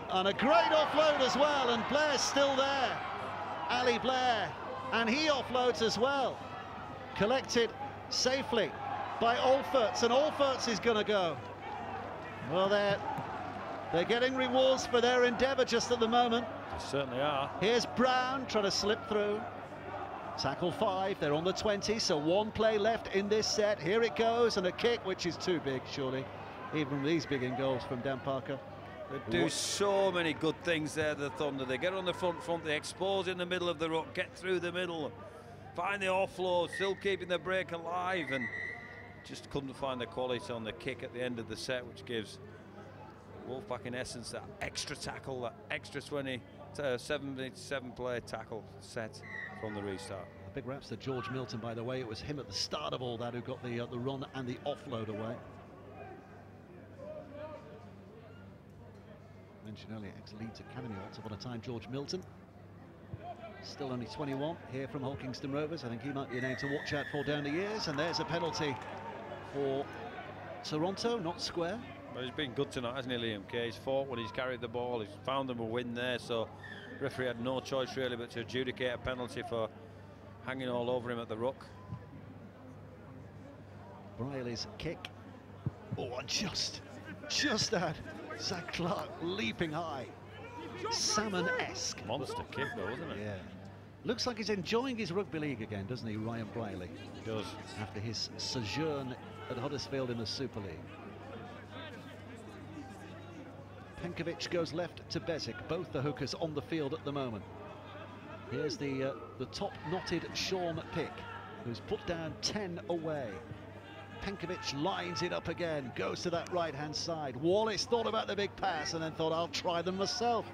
And a great offload as well, and Blair's still there. Ali Blair, and he offloads as well. Collected safely by Olferts, and Olferts is going to go. Well, they're getting rewards for their endeavour just at the moment.
They certainly are.
Here's Brown trying to slip through. Tackle 5, they're on the 20, so 1 play left in this set. Here it goes, and a kick which is too big, surely, even these big in goals from Dan Parker.
They do so many good things there, the Thunder. They get on the front, they expose in the middle of the ruck, get through the middle, find the offload, still keeping the break alive, and just couldn't find the quality on the kick at the end of the set, which gives Wolfpack in essence that extra tackle, that extra 77 play tackle set from the restart.
Big raps to George Milton, by the way. It was him at the start of all that who got the run and the offload away. Mentioned earlier, ex-Leeds Academy once upon a time, George Milton. Still only 21 here from Hull Kingston Rovers. I think he might be a name to watch out for down the years. And there's a penalty for Toronto, not square.
Well, he's been good tonight, hasn't he, Liam Kay? He's fought when he's carried the ball. He's found them a win there, so the referee had no choice really but to adjudicate a penalty for hanging all over him at the ruck.
Briley's kick. Oh, and just had Zach Clark leaping high. Salmon-esque.
Monster kick though, isn't it?
Yeah. Looks like he's enjoying his rugby league again, doesn't he, Ryan Briley?
He does.
After his sojourn at Huddersfield in the Super League. Penkovic goes left to Bezic, both the hookers on the field at the moment. Here's the top knotted Sean Pick, who's put down 10 away. Penkovic lines it up again, goes to that right-hand side. Wallace thought about the big pass and then thought, I'll try them myself.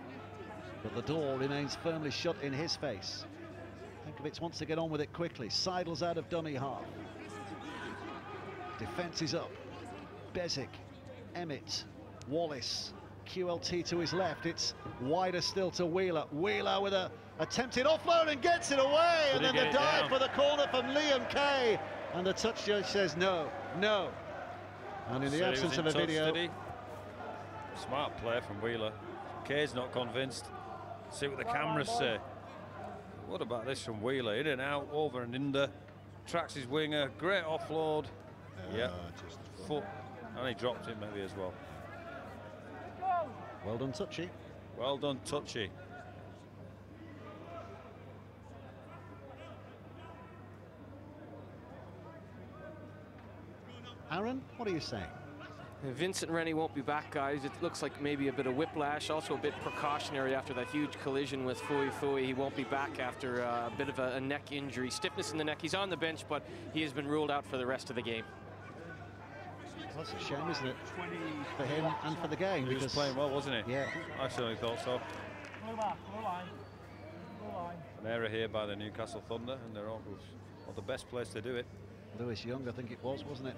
But the door remains firmly shut in his face. Penkovic wants to get on with it quickly, sidles out of dummy half. Defence is up. Bezic, Emmett, Wallace, QLT to his left. It's wider still to Wheeler. Wheeler with a attempted offload and gets it away. And then the dive for the corner from Liam Kay. And the touch judge says no, no. And in the absence of a video.
Smart play from Wheeler. Kay's not convinced. See what the cameras say. What about this from Wheeler? In and out, over and under. Tracks his winger. Great offload. Yeah, foot. And he dropped it maybe as well.
Well done, Touchy.
Well done, Touchy.
Aaron, what are you saying?
Vincent Rennie won't be back, guys. It looks like maybe a bit of whiplash, also a bit precautionary after that huge collision with Fui. He won't be back after a bit of a neck injury. Stiffness in the neck. He's on the bench, but he has been ruled out for the rest of the game.
Well, that's a shame, isn't it, for him and for the game?
He was playing well, wasn't he?
Yeah.
I certainly thought so. An error here by the Newcastle Thunder, and they're all the best place to do it.
Lewis Young, I think it was, wasn't it?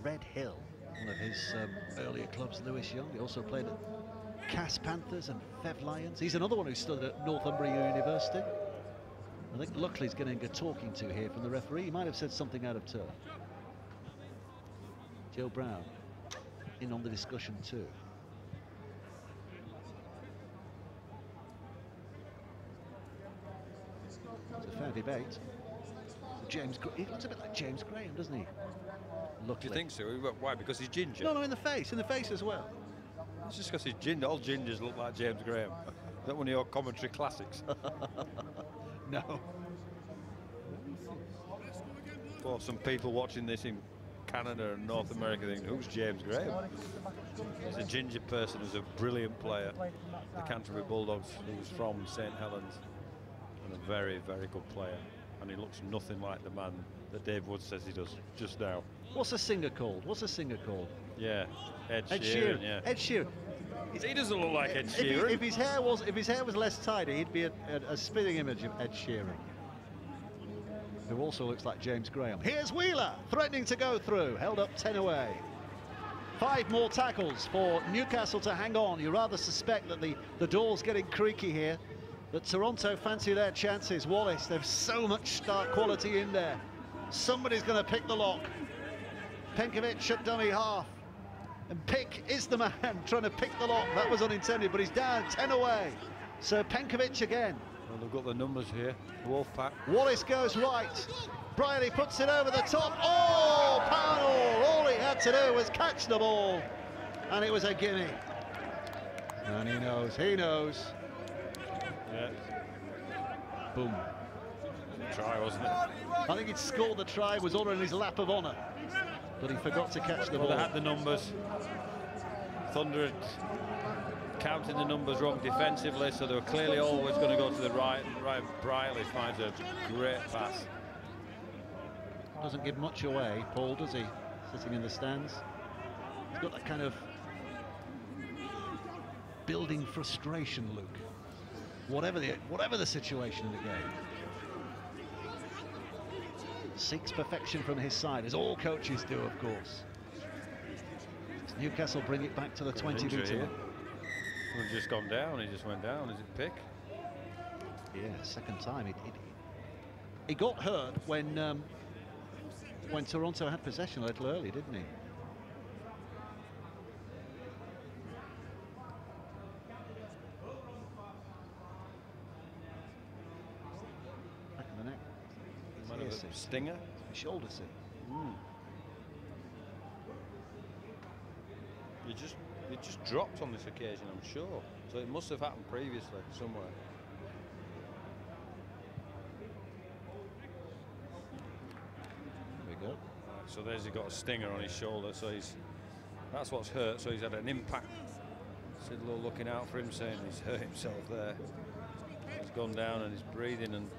Red Hill, one of his earlier clubs, Lewis Young. He also played at Cass Panthers and Fev Lions. He's another one who stood at Northumbria University. I think luckily he's getting a talking to here from the referee. He might have said something out of turn. Joe Brown in on the discussion too. It's a fair debate. James, he looks a bit like James Graham, doesn't he? Luckily.
Do you think so? Why? Because he's ginger?
No, in the face as well.
It's just because he's ginger. All gingers look like James Graham. Is that one of your commentary classics?
No.
For some people watching this in Canada and North America, think, who's James Graham? He's a ginger person who's a brilliant player. The Canterbury Bulldogs, who's from St Helens, and a very, very good player. And he looks nothing like the man that Dave Wood says he does just now.
What's a singer called?
Yeah, Ed Sheeran. Yeah.
Ed Sheeran.
He doesn't look like Ed Sheeran.
If his hair was less tidy, he'd be a spitting image of Ed Sheeran, who also looks like James Graham. Here's Wheeler threatening to go through, held up 10 away. 5 more tackles for Newcastle to hang on. You rather suspect that the door's getting creaky here, that Toronto fancy their chances. Wallace, there's so much start quality in there. Somebody's going to pick the lock. Penkovic at dummy half. And Pick is the man trying to pick the lock. That was unintended, but he's down 10 away. So Penkovic again.
Well, they've got the numbers here. Wolfpack.
Wallace goes right. Briley puts it over the top. Oh, Powell! All he had to do was catch the ball. And it was a gimme. And he knows.
Yeah.
Boom.
Try, wasn't it?
I think he'd scored the try, was ordering his lap of honour, but he forgot to catch the ball.
They had the numbers. Thunder had counted the numbers wrong defensively, so they were clearly always going to go to the right. And Ryan Briley finds a great pass.
Doesn't give much away, Paul, does he? Sitting in the stands. He's got that kind of building frustration look. Whatever the situation in the game. Seeks perfection from his side, as all coaches do, of course. Newcastle bring it back to the 20-metre.
We've just gone down. He just went down. Is it Pick?
Yeah, second time. He got hurt when Toronto had possession a little early, didn't he? Back in the neck.
Stinger?
Shoulder sit.
It just dropped on this occasion, I'm sure. So it must have happened previously somewhere.
There we go.
So there's he got a stinger on his shoulder. So that's what's hurt. So he's had an impact. Sidlow looking out for him, saying he's hurt himself there. He's gone down and he's breathing and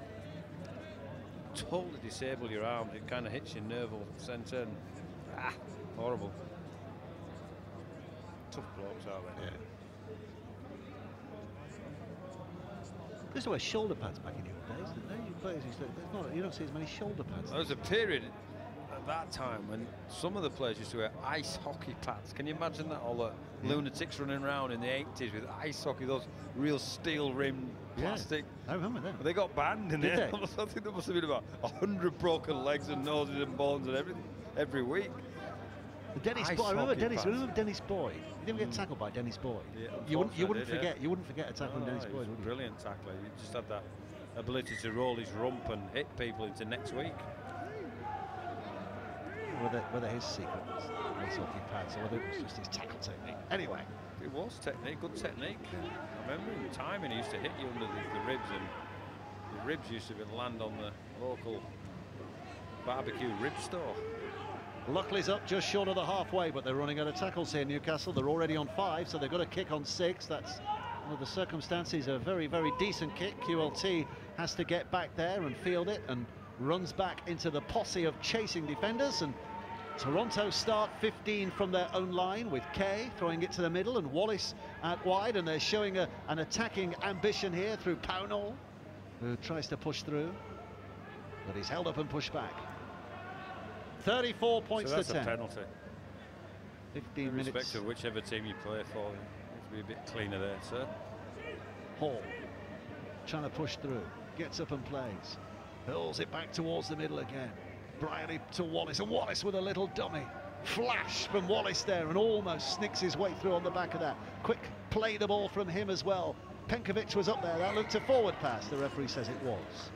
totally disable your arms. It kind of hits your nerval centre and horrible. Tough blokes, aren't they?
Yeah. They used to wear shoulder pads back in your days, didn't they? You don't see as many shoulder pads.
There was a period at that time when some of the players used to wear ice hockey pads. Can you imagine that? All the lunatics running around in the 80s with ice hockey, those real steel-rimmed plastic.
I remember them.
But they got banned in there. I think there must have been about 100 broken legs and noses and bones and everything every week.
Dennis Boyd. Remember Dennis Boyd? You didn't get tackled by Dennis Boyd.
Yeah,
you wouldn't forget a tackle on Dennis Boyd, would you?
Brilliant tackler. You just had that ability to roll his rump and hit people into next week.
Whether his secret was ice hockey pads or whether it was just his tackle technique. Anyway.
It was technique, good technique. I remember in timing, he used to hit you under the ribs, and the ribs used to land on the local barbecue rib store.
Luckley's up just short of the halfway, but they're running out of tackles here, Newcastle. They're already on 5, so they've got a kick on 6. That's, under the circumstances, a very, very decent kick. QLT has to get back there and field it, and runs back into the posse of chasing defenders. And Toronto start 15 from their own line, with Kay throwing it to the middle and Wallace out wide, and they're showing an attacking ambition here through Pownall, who tries to push through, but he's held up and pushed back. 34 points
so
to 10.
That's a penalty.
15
In
minutes.
respect of whichever team you play for, you need to be a bit cleaner there, sir.
Hall trying to push through, gets up and plays, hurls it back towards the middle again. Briley to Wallace, and Wallace with a little dummy flash from Wallace there, and almost sneaks his way through on the back of that. Quick play the ball from him as well. Penkovic was up there, that looked a forward pass, the referee says it was.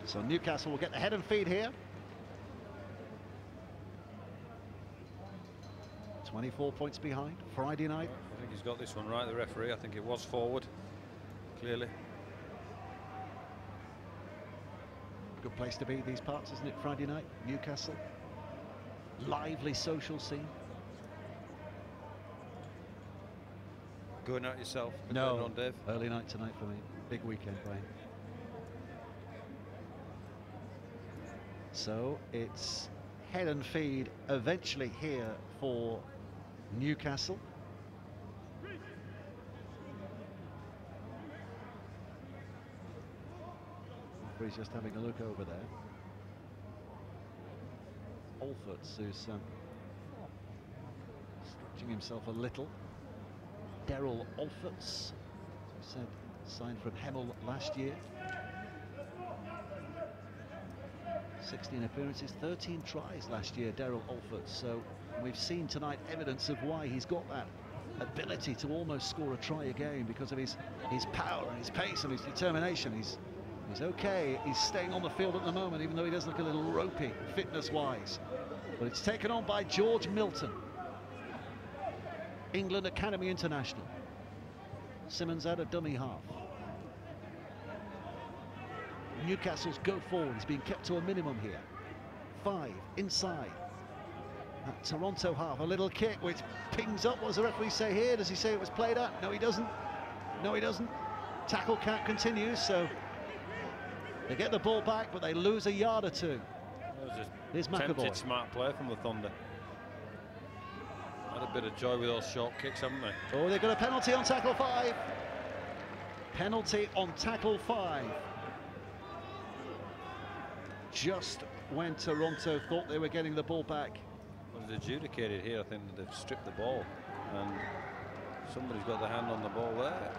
So Newcastle will get the head and feed here. 24 points behind, Friday night.
I think he's got this one right, the referee. I think it was forward, clearly.
Good place to be these parts, isn't it? Friday night, Newcastle. Lively social scene.
Going out yourself?
No,
going on, Dave?
early night tonight for me. Big weekend playing. So it's head and feed eventually here for Newcastle. He's just having a look over there. Alfords, who's stretching himself a little. Daryl Alfords, who said signed from Hemel last year. 16 appearances, 13 tries last year, Daryl Alfords. So we've seen tonight evidence of why he's got that ability to almost score a try a game, because of his power and his pace and his determination. He's okay. He's staying on the field at the moment, even though he does look a little ropey fitness-wise. But it's taken on by George Milton, England Academy International. Simmons out of dummy half. Newcastle's go forward is being kept to a minimum here. 5 inside. At Toronto half, a little kick which pings up. What does the referee say here? Does he say it was played at? No, he doesn't. No, he doesn't. Tackle count continues, so they get the ball back, but they lose a yard or two. Here's McAvoy.
Tempted smart play from the Thunder. Had a bit of joy with those short kicks, haven't they?
Oh, they've got a penalty on tackle 5. Penalty on tackle 5. Just when Toronto thought they were getting the ball back.
Well, it's adjudicated here. I think they've stripped the ball, and somebody's got their hand on the ball there.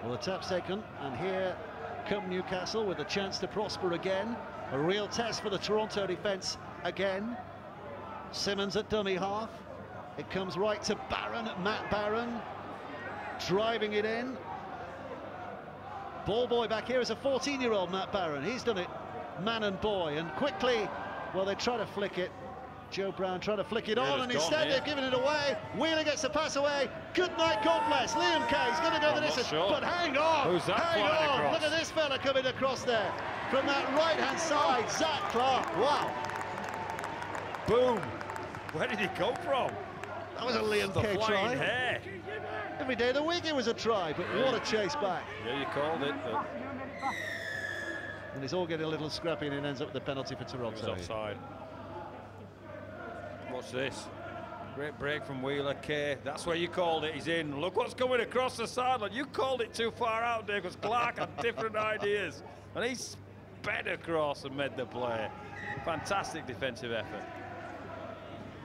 Well, the tap's taken, and here come Newcastle with a chance to prosper again. A real test for the Toronto defence again. Simmons at dummy half. It comes right to Barron, Matt Barron, driving it in. Ball boy back here is a 14-year-old Matt Barron. He's done it man and boy, and quickly, well, they try to flick it. Joe Brown trying to flick it on, and instead they've given it away. Wheeler gets the pass away. Good night, God bless. Liam Kay's going to go the distance, but hang on.
Who's that?
Hang on. Look at this fella coming across there from that right-hand side. Zach Clark. Wow.
Boom. Where did he come from?
That was a Liam Kay try.
Hair.
Every day of the week it was a try, but what a chase back.
Yeah, you called it, but
and it's all getting a little scrappy, and it ends up with the penalty for Toronto.
it was offside. Watch this. Great break from Wheeler. Kay, that's where you called it. He's in. Look what's coming across the sideline. You called it too far out, Dave, because Clark had different ideas. And he sped across and made the play. Fantastic defensive effort.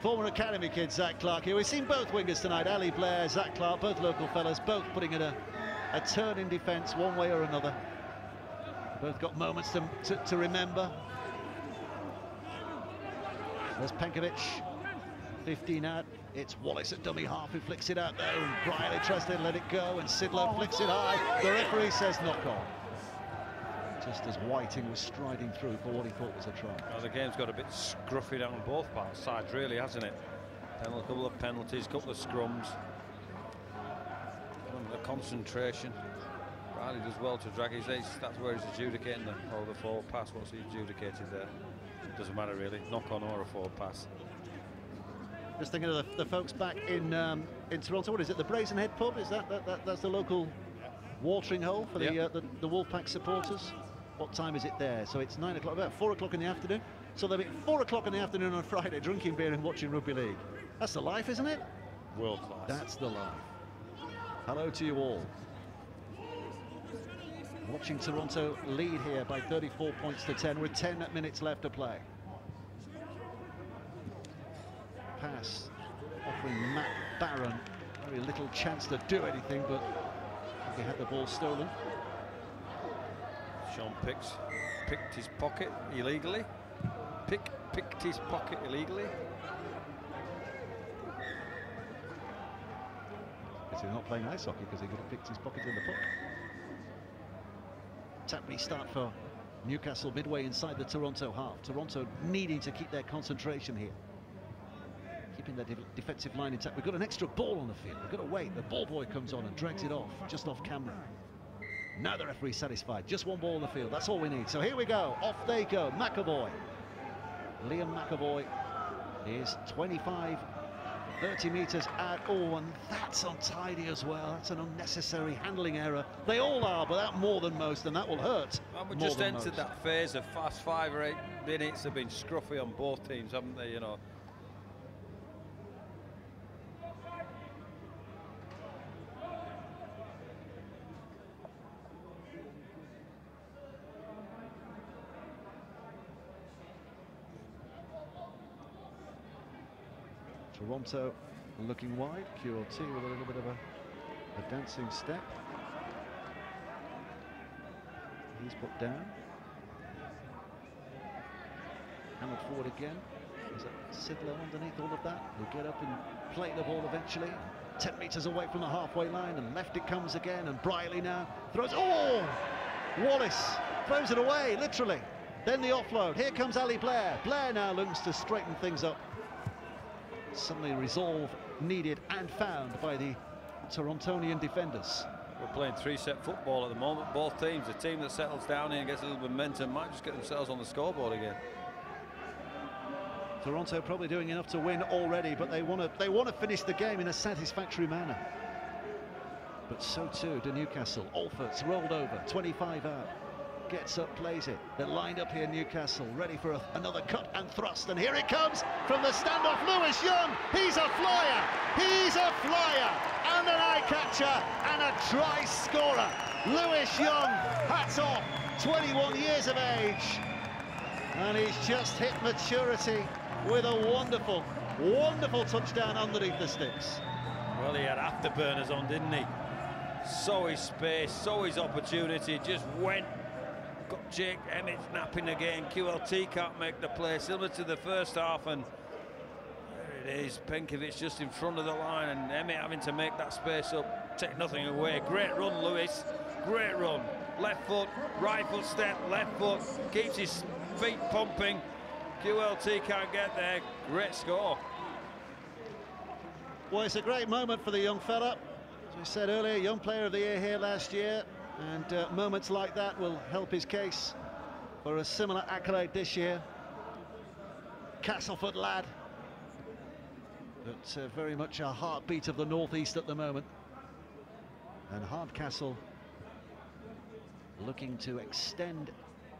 Former academy kid Zach Clark here. We've seen both wingers tonight, Ali Blair, Zach Clark, both local fellas, both putting in a turn in defence one way or another. Both got moments to remember. There's Penkovic 15 out. It's Wallace at dummy half who flicks it out though. Briley tries to let it go, and Sidlow flicks it high. The referee says knock on. Just as Whiting was striding through for what he thought was a try.
Well, the game's got a bit scruffy down both sides, really, hasn't it? A couple of penalties, couple of scrums. The concentration. Riley does well to drag his ace. That's where he's adjudicating the forward pass. What's he adjudicated there? Doesn't matter really. Knock on or a forward pass.
Just thinking of the folks back in Toronto. What is it? The Brazenhead pub? Is that's the local watering hole for the Wolfpack supporters? What time is it there? So it's 9 o'clock, about 4 o'clock in the afternoon. So they'll be 4 o'clock in the afternoon on Friday, drinking beer and watching rugby league. That's the life, isn't it?
World class.
That's the life. Hello to you all. Watching Toronto lead here by 34 points to 10 with 10 minutes left to play. Pass offering Matt Barron very little chance to do anything, but he had the ball stolen.
Sean picked his pocket illegally. Picked his pocket illegally.
He's not playing ice hockey because he could have picked his pocket in the puck. Tap restart for Newcastle midway inside the Toronto half. Toronto needing to keep their concentration here. Keeping their defensive line intact. We've got an extra ball on the field. We've got to wait. The ball boy comes on and drags it off, just off camera. Now the referee's satisfied. Just one ball on the field. That's all we need. So here we go. Off they go. McAvoy. Liam McAvoy is 30 metres out. Oh, and that's untidy as well. That's an unnecessary handling error. They all are, but that more than most, and that will hurt.
And we just entered that phase of fast 5 or 8 minutes have been scruffy on both teams, haven't they? You know.
Toronto looking wide, QLT with a little bit of a dancing step. He's put down. Hammered forward again. Is that Sidlow underneath all of that? He'll get up and play the ball eventually. 10 metres away from the halfway line, and left it comes again, and Briley now throws. Oh! Wallace throws it away, literally. Then the offload. Here comes Ali Blair. Blair now looks to straighten things up. Suddenly resolve needed and found by the Torontonian defenders.
We're playing 3-set football at the moment. Both teams, the team that settles down here and gets a little momentum might just get themselves on the scoreboard again.
Toronto probably doing enough to win already, but they want to finish the game in a satisfactory manner. But so too do Newcastle. Alfort's rolled over, 25 out. Gets up, plays it. They're lined up here, Newcastle, ready for another cut and thrust. And here it comes from the standoff. Lewis Young, he's a flyer. He's a flyer. And an eye catcher and a try scorer. Lewis Young, hats off, 21 years of age. And he's just hit maturity with a wonderful, wonderful touchdown underneath the sticks.
Well, he had afterburners on, didn't he? Saw his space, saw his opportunity, just went. Got Jake Emmett napping again. QLT can't make the play, similar to the first half, and there it is. Penkovic just in front of the line, and Emmett having to make that space up. Take nothing away. Great run, Lewis. Great run. Left foot, right foot step, left foot. Keeps his feet pumping. QLT can't get there. Great score.
Well, it's a great moment for the young fella. As we said earlier, Young Player of the Year here last year. And moments like that will help his case for a similar accolade this year. Castleford lad, but very much a heartbeat of the northeast at the moment. And Hardcastle looking to extend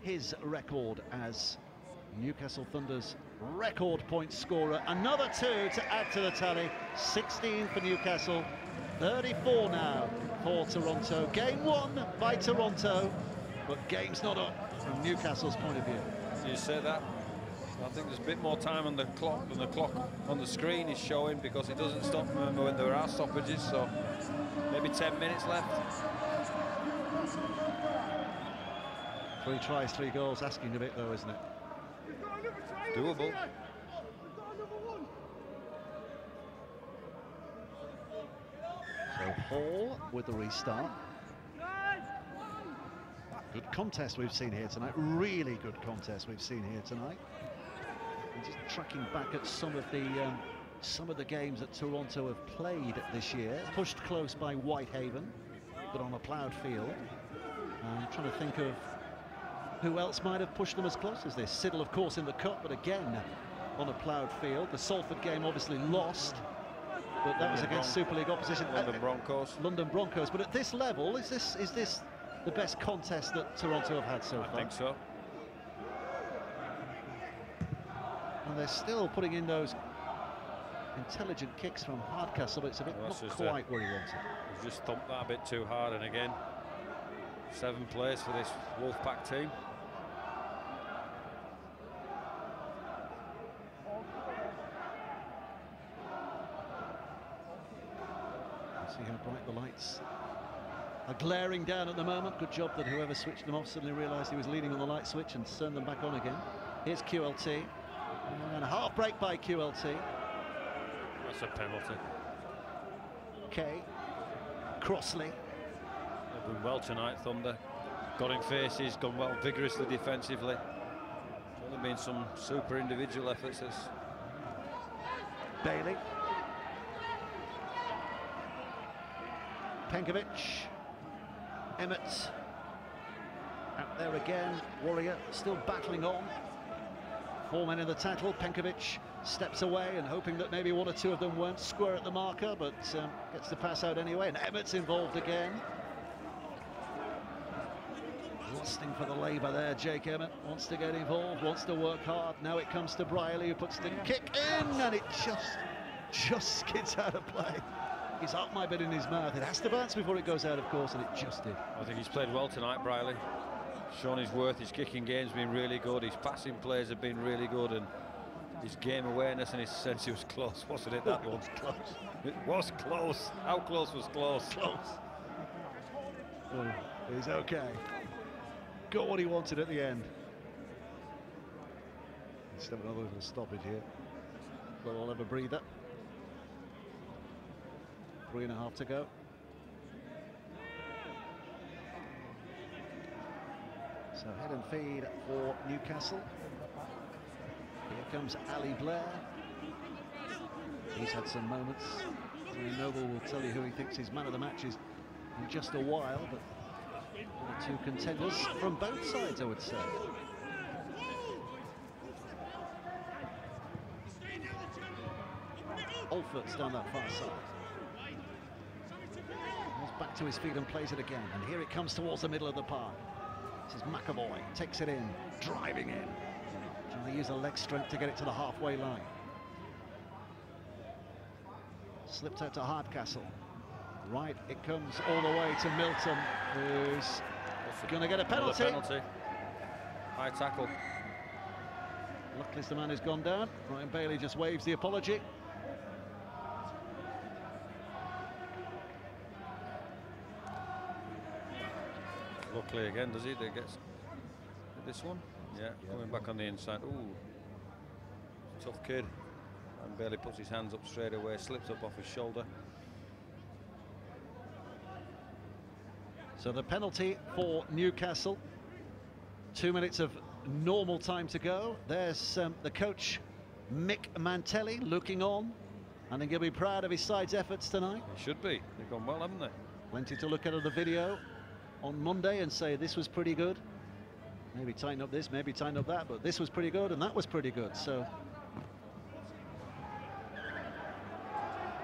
his record as Newcastle Thunder's record point scorer. Another 2 to add to the tally. 16 for Newcastle, 34 now for Toronto. Game won by Toronto, but game's not up from Newcastle's point of view.
You say that? I think there's a bit more time on the clock than the clock on the screen is showing, because it doesn't stop, remember, when there are stoppages, so maybe 10 minutes left.
3 tries, 3 goals, asking a bit though, isn't it?
Doable.
all with the restart. Good contest we've seen here tonight, really good contest we've seen here tonight. And just tracking back at some of the games that Toronto have played this year, pushed close by Whitehaven, but on a ploughed field. I'm trying to think of who else might have pushed them as close as this. Siddle, of course, in the cup, but again on a ploughed field. The Salford game obviously lost, but that was against Super League opposition.
London Broncos.
London Broncos. But at this level, is this the best contest that Toronto have had so far?
I think so.
And they're still putting in those intelligent kicks from Hardcastle, but it's a bit not quite where he wanted.
He's just thumped that a bit too hard, and again, 7th place for this Wolfpack team.
See how bright the lights are glaring down at the moment. Good job that whoever switched them off suddenly realised he was leaning on the light switch and turned them back on again. Here's QLT, and a half break by QLT.
That's a penalty.
Kay, Crossley.
They've done well tonight, Thunder. Got in faces, gone well vigorously defensively. There's only been some super individual efforts.
Bailey. Penkovic. Emmett. Out there again. Warrior still battling on. 4 men in the tackle. Penkovic steps away and hoping that maybe one or two of them weren't square at the marker, but gets the pass out anyway, and Emmett's involved again. Lusting for the labour there, Jake Emmett wants to get involved, wants to work hard. Now it comes to Brierley, who puts the kick in, and it just skids out of play. His heart might be in his mouth. It has to bounce before it goes out, of course, and it just did.
I think he's played well tonight, Brierley. Shown his worth. His kicking game's been really good. His passing plays have been really good, and his game awareness and his sense he was close, wasn't it? That one.
Close.
It was close. How close was close?
Close. Oh, he's okay. Got what he wanted at the end. Let's have another little stoppage here. But we'll have a breather. 3.5 to go. So head and feed for Newcastle. Here comes Ali Blair. He's had some moments. Noble will tell you who he thinks his man of the match is in just a while, but two contenders from both sides, I would say. Alford's down that far side. He's back to his feet and plays it again, and here it comes towards the middle of the park. This is McAvoy, takes it in, driving in. Trying to use the leg strength to get it to the halfway line. Slipped out to Hardcastle. Right, it comes all the way to Milton, who's going to get a penalty.
High tackle.
Luckily, the man has gone down. Ryan Bailey just waves the apology.
Luckily again, does he? That gets this one. Yeah, coming back on the inside. Ooh, tough kid. And Bailey puts his hands up straight away, slips up off his shoulder.
So the penalty for Newcastle. 2 minutes of normal time to go. There's the coach, Mick Mantelli, looking on. I think he'll be proud of his side's efforts tonight.
He should be. They've gone well, haven't they?
Plenty to look at the video on Monday and say this was pretty good. Maybe tighten up this, maybe tighten up that, but this was pretty good and that was pretty good. So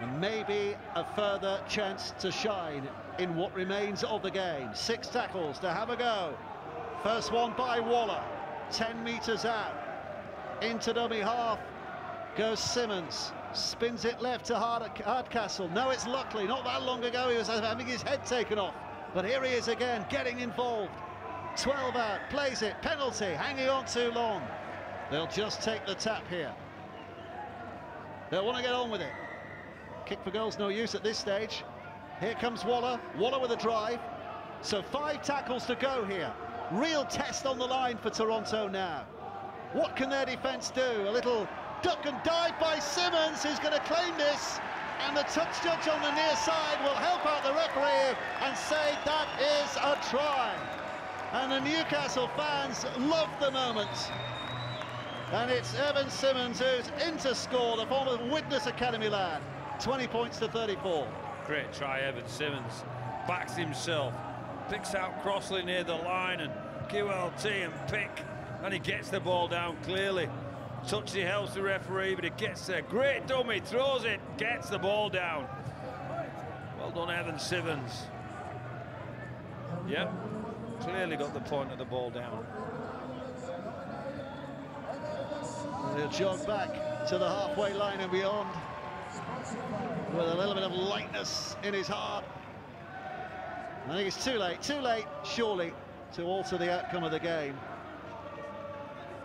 and maybe a further chance to shine in what remains of the game. 6 tackles to have a go. First one by Waller, 10 metres out. Into dummy half goes Simmons. Spins it left to Hardcastle. No, it's Luckley. Not that long ago he was having his head taken off. But here he is again, getting involved. 12 out, plays it, penalty, hanging on too long. They'll just take the tap here. They'll want to get on with it. Kick for goal's no use at this stage. Here comes Waller. Waller with a drive. So 5 tackles to go here. Real test on the line for Toronto now. What can their defence do? A little duck and dive by Simmons, who's going to claim this and the touch judge on the near side will help out the referee and say that is a try. And the Newcastle fans love the moment. And it's Evan Simmons who's in to score, the former Widnes Academy lad. 20 points to 34.
Great try, Evan Simmons. Backs himself, picks out Crossley near the line, and QLT and pick, and he gets the ball down clearly. Touch, he helps the referee, but he gets there. Great dummy, throws it, gets the ball down. Well done, Evan Simmons. Yep, clearly got the point of the ball down.
He'll jog back to the halfway line and beyond with a little bit of lightness in his heart. I think it's too late, surely, to alter the outcome of the game.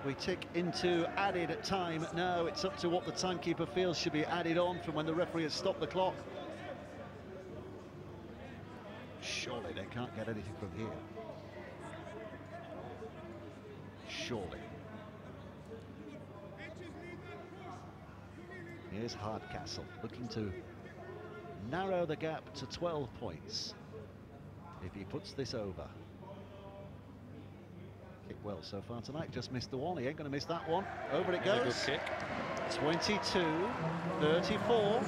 We tick into added time now. It's up to what the timekeeper feels should be added on from when the referee has stopped the clock. Surely they can't get anything from here. Surely. Here's Hardcastle looking to narrow the gap to 12 points if he puts this over. Kicked well so far tonight, just missed the one. He ain't going to miss that one. Over it goes.
Good kick.
22-34.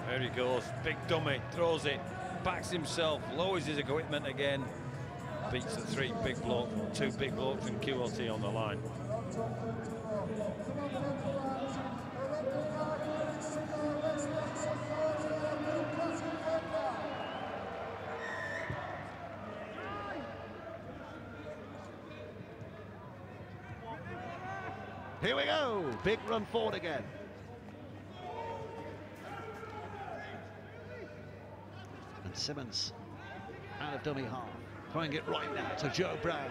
There he goes, big dummy, throws it, backs himself, lowers his equipment again, beats the two big blokes and QLT on the line.
Here we go, big run forward again. And Simmons out of dummy half, throwing it right now to Joe Brown.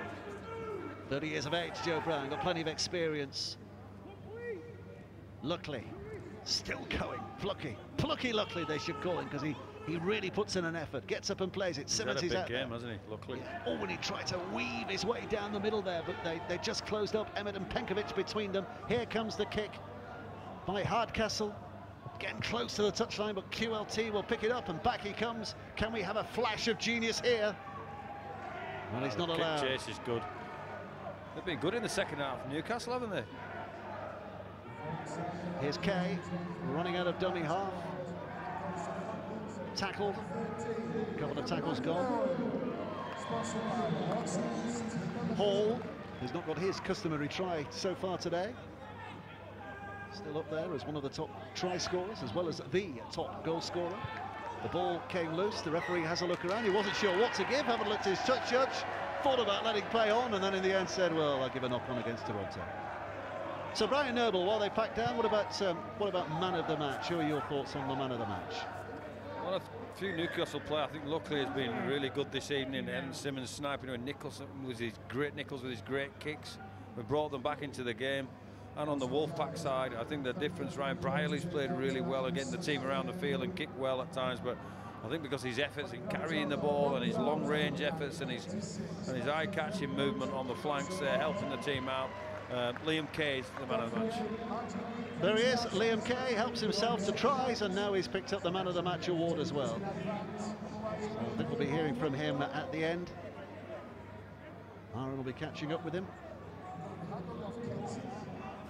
30 years of age, Joe Brown, got plenty of experience. Luckley, still going, Plucky Luckley they should call him, because he really puts in an effort, gets up and plays it. Simmons is out there.
He's had a big game, hasn't he, Luckley?
Yeah. Oh, and he tried to weave his way down the middle there, but they just closed up Emmett and Penkovic between them. Here comes the kick by Hardcastle, getting close to the touchline, but QLT will pick it up, and back he comes. Can we have a flash of genius here? Well, he's not allowed.
Kick chase is good. They've been good in the second half, Newcastle, haven't they?
Here's Kay, running out of dummy half. Tackled, a couple of tackles gone. Hall has not got his customary try so far today. Still up there as one of the top try scorers, as well as the top goal scorer. The ball came loose, the referee has a look around, he wasn't sure what to give, haven't looked at his touch judge, thought about letting play on, and then in the end said, well, I'll give a knock on against Toronto. So Brian Noble, while they pack down, what about man of the match? Who are your thoughts on the man of the match?
Well, a few Newcastle players. I think Luckley has been really good this evening. Evan Simmons sniping with Nichols with his great kicks. We brought them back into the game. And on the Wolfpack side, I think the difference, Ryan Brierley's played really well and getting the team around the field and kicked well at times, but I think because his efforts in carrying the ball and his long-range efforts and his eye-catching movement on the flanks there, helping the team out, Liam Kay is the man of the match.
There he is, Liam Kay helps himself to tries, and now he's picked up the man of the match award as well. So I think we'll be hearing from him at the end. Aaron will be catching up with him.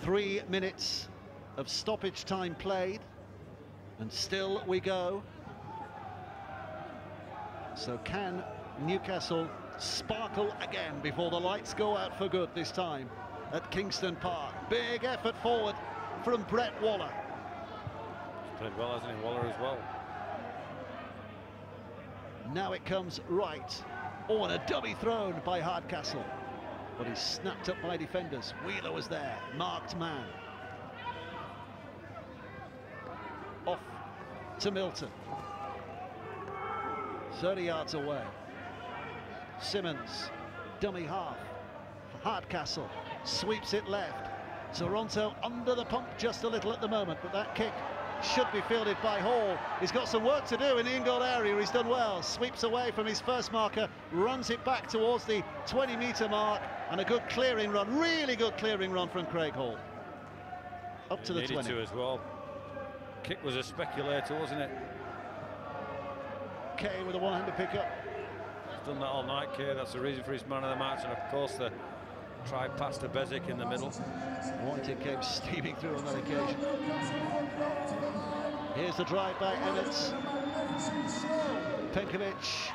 3 minutes of stoppage time played, and still we go. So can Newcastle sparkle again before the lights go out for good this time at Kingston Park? Big effort forward from Brett Waller.
He's played well, hasn't he? Waller as well.
Now it comes right. Oh, and a dummy thrown by Hardcastle. But he's snapped up by defenders. Wheeler was there, marked man. Off to Milton. 30 yards away. Simmons, dummy half. Hardcastle sweeps it left. Toronto under the pump just a little at the moment, but that kick should be fielded by Hall. He's got some work to do in the in-goal area. He's done well. Sweeps away from his first marker, runs it back towards the 20-metre mark, and a good clearing run, really good clearing run from Craig Hall. up to the 20.
Needed to as well. Kick was a speculator, wasn't it?
Kay with a one-handed pickup.
He's done that all night, Kay. That's the reason for his man of the match. And of course, the try pass to Bezic in the middle.
Whiting came steaming through on that occasion. Here's the drive by Emmett. Penkovic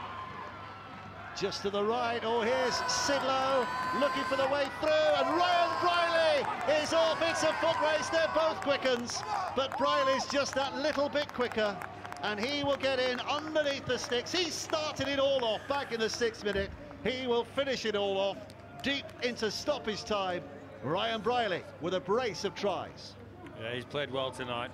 just to the right. Oh, here's Sidlow looking for the way through, and Ryan Briley is off. It's a foot race. They're both quickens, but Briley's just that little bit quicker, and he will get in underneath the sticks. He started it all off back in the 6th minute. He will finish it all off deep into stoppage time. Ryan Briley with a brace of tries.
Yeah, he's played well tonight.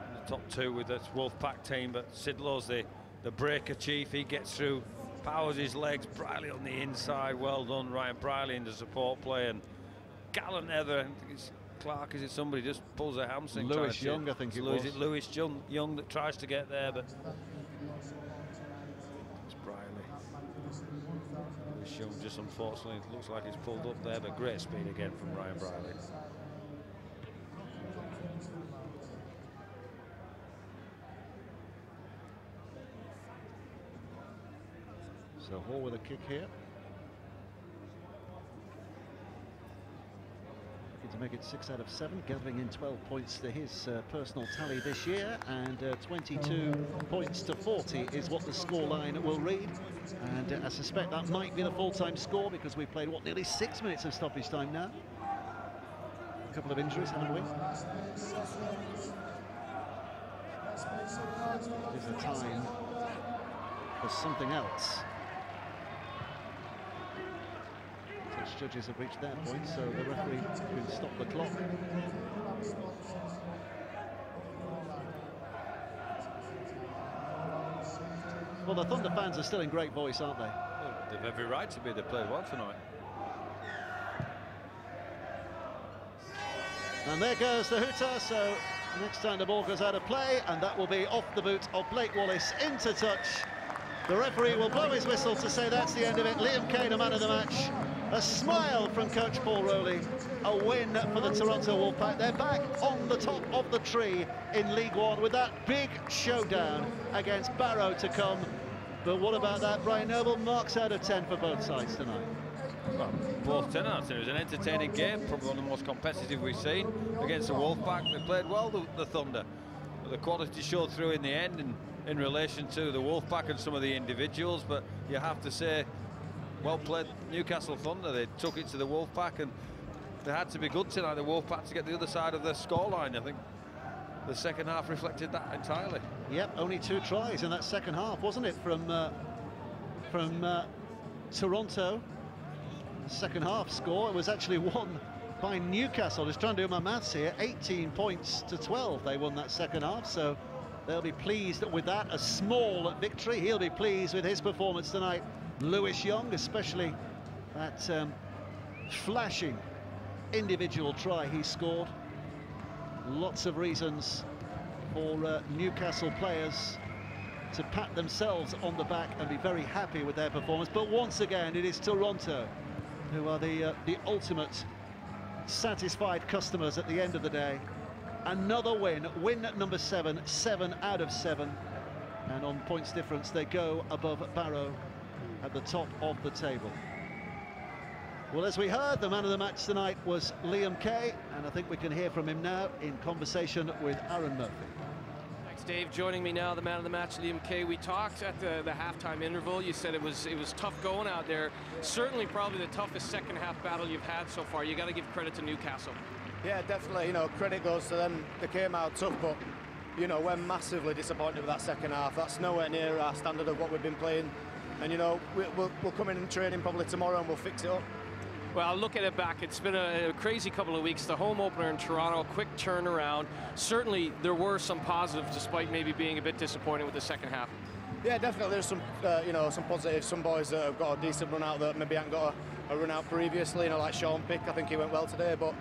In the top 2 with this Wolfpack team, but Sidlow's the breaker chief. He gets through, powers his legs. Briley on the inside. Well done, Ryan Briley, in the support play. And gallant Heather. I think it's Clark, is it somebody just pulls a hamstring?
Lewis Young, I think it was.
Lewis Young that tries to get there, but it's Briley. Lewis Young just unfortunately looks like he's pulled up there, but great speed again from Ryan Briley.
So Hall with a kick here. Looking to make it 6 out of 7, gathering in 12 points to his personal tally this year, and 22 points to 40 is what the scoreline will read. And I suspect that might be the full-time score, because we've played, what, nearly 6 minutes of stoppage time now. A couple of injuries, haven't we? Is the time for something else. Judges have reached their point, so the referee can stop the clock. Well, the Thunder fans are still in great voice, aren't they?
Well, they've every right to be. They played well tonight.
And there goes the hooter, so next time the ball goes out of play, and that will be off the boot of Blake Wallace into touch. The referee will blow his whistle to say that's the end of it. Liam Kay, the man of the match. A smile from coach Paul Rowley. A win for the Toronto Wolfpack. They're back on the top of the tree in League One with that big showdown against Barrow to come. But what about that? Brian Noble, marks out of 10 for both sides tonight.
Well, both 10 out of 10. It was an entertaining game, probably one of the most competitive we've seen against the Wolfpack. They played well, the Thunder. But the quality showed through in the end, and in relation to the Wolfpack and some of the individuals. But you have to say, well played Newcastle Thunder. They took it to the Wolfpack, and they had to be good tonight, the Wolfpack, to get the other side of the scoreline. I think the second half reflected that entirely.
Yep, only 2 tries in that second half, wasn't it, from Toronto. Second half score, it was actually won by Newcastle. Just trying to do my maths here. 18 points to 12 they won that second half, so they'll be pleased with that. A small victory. He'll be pleased with his performance tonight. Lewis Young, especially that flashing individual try he scored. Lots of reasons for Newcastle players to pat themselves on the back and be very happy with their performance. But once again, it is Toronto who are the ultimate satisfied customers at the end of the day. Another win number 7, 7 out of 7. And on points difference, they go above Barrow at the top of the table. Well, as we heard, the man of the match tonight was Liam Kay, and I think we can hear from him now in conversation with Aaron Murphy.
Thanks, Dave. Joining me now, the man of the match, Liam Kay. We talked at the halftime interval. You said it was tough going out there. Certainly, probably the toughest second half battle you've had so far. You got to give credit to Newcastle.
Yeah, definitely. You know, credit goes to them. They came out tough, but you know, we're massively disappointed with that second half. That's nowhere near our standard of what we've been playing. And you know, we'll come in and training probably tomorrow, and we'll fix it up.
Well, looking at it back, it's been a crazy couple of weeks. The home opener in Toronto, quick turnaround. Certainly, there were some positives, despite maybe being a bit disappointing with the second half. Yeah, definitely. There's some, you know, some positives. Some boys that have got a decent run out that maybe haven't got a run out previously. You know, like Sean Pick, I think he went well today. But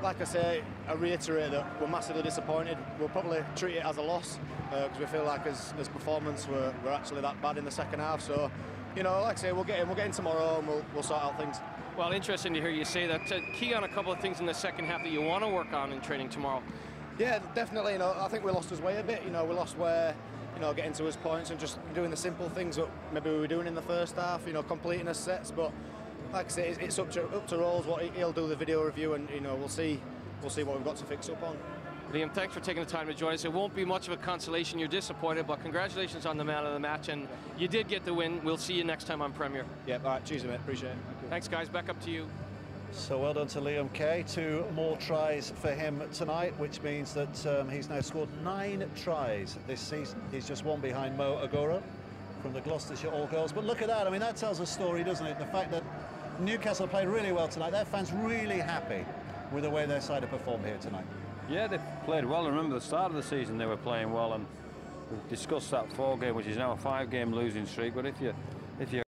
like I say, I reiterate that we're massively disappointed. We'll probably treat it as a loss because we feel like as performance we're actually that bad in the second half. So, you know, like I say, we'll get in tomorrow and we'll sort out things. Well, interesting to hear you say that. Key on a couple of things in the second half that you want to work on in training tomorrow.
Yeah, definitely. You know, I think we lost his way a bit. You know, we lost where, you know, getting to his points and just doing the simple things that maybe we were doing in the first half. You know, completing his sets. But like I say, it's up to Rolls. What he'll do the video review, and you know, we'll see what we've got to fix up on.
Liam, thanks for taking the time to join us. It won't be much of a consolation. You're disappointed, but congratulations on the man of the match, and you did get the win. We'll see you next time on Premier.
Yeah, all right, cheers, mate. Appreciate it.
Thanks, guys. Back up to you.
So well done to Liam Kay. 2 more tries for him tonight, which means that he's now scored 9 tries this season. He's just one behind Mo Agoro from the Gloucestershire All-Girls. But look at that. I mean, that tells a story, doesn't it? The fact that Newcastle played really well tonight. Their fans really happy with the way their side have performed here tonight.
Yeah, they played well. I remember the start of the season they were playing well, and we've discussed that 4-game, which is now a 5-game losing streak. But if you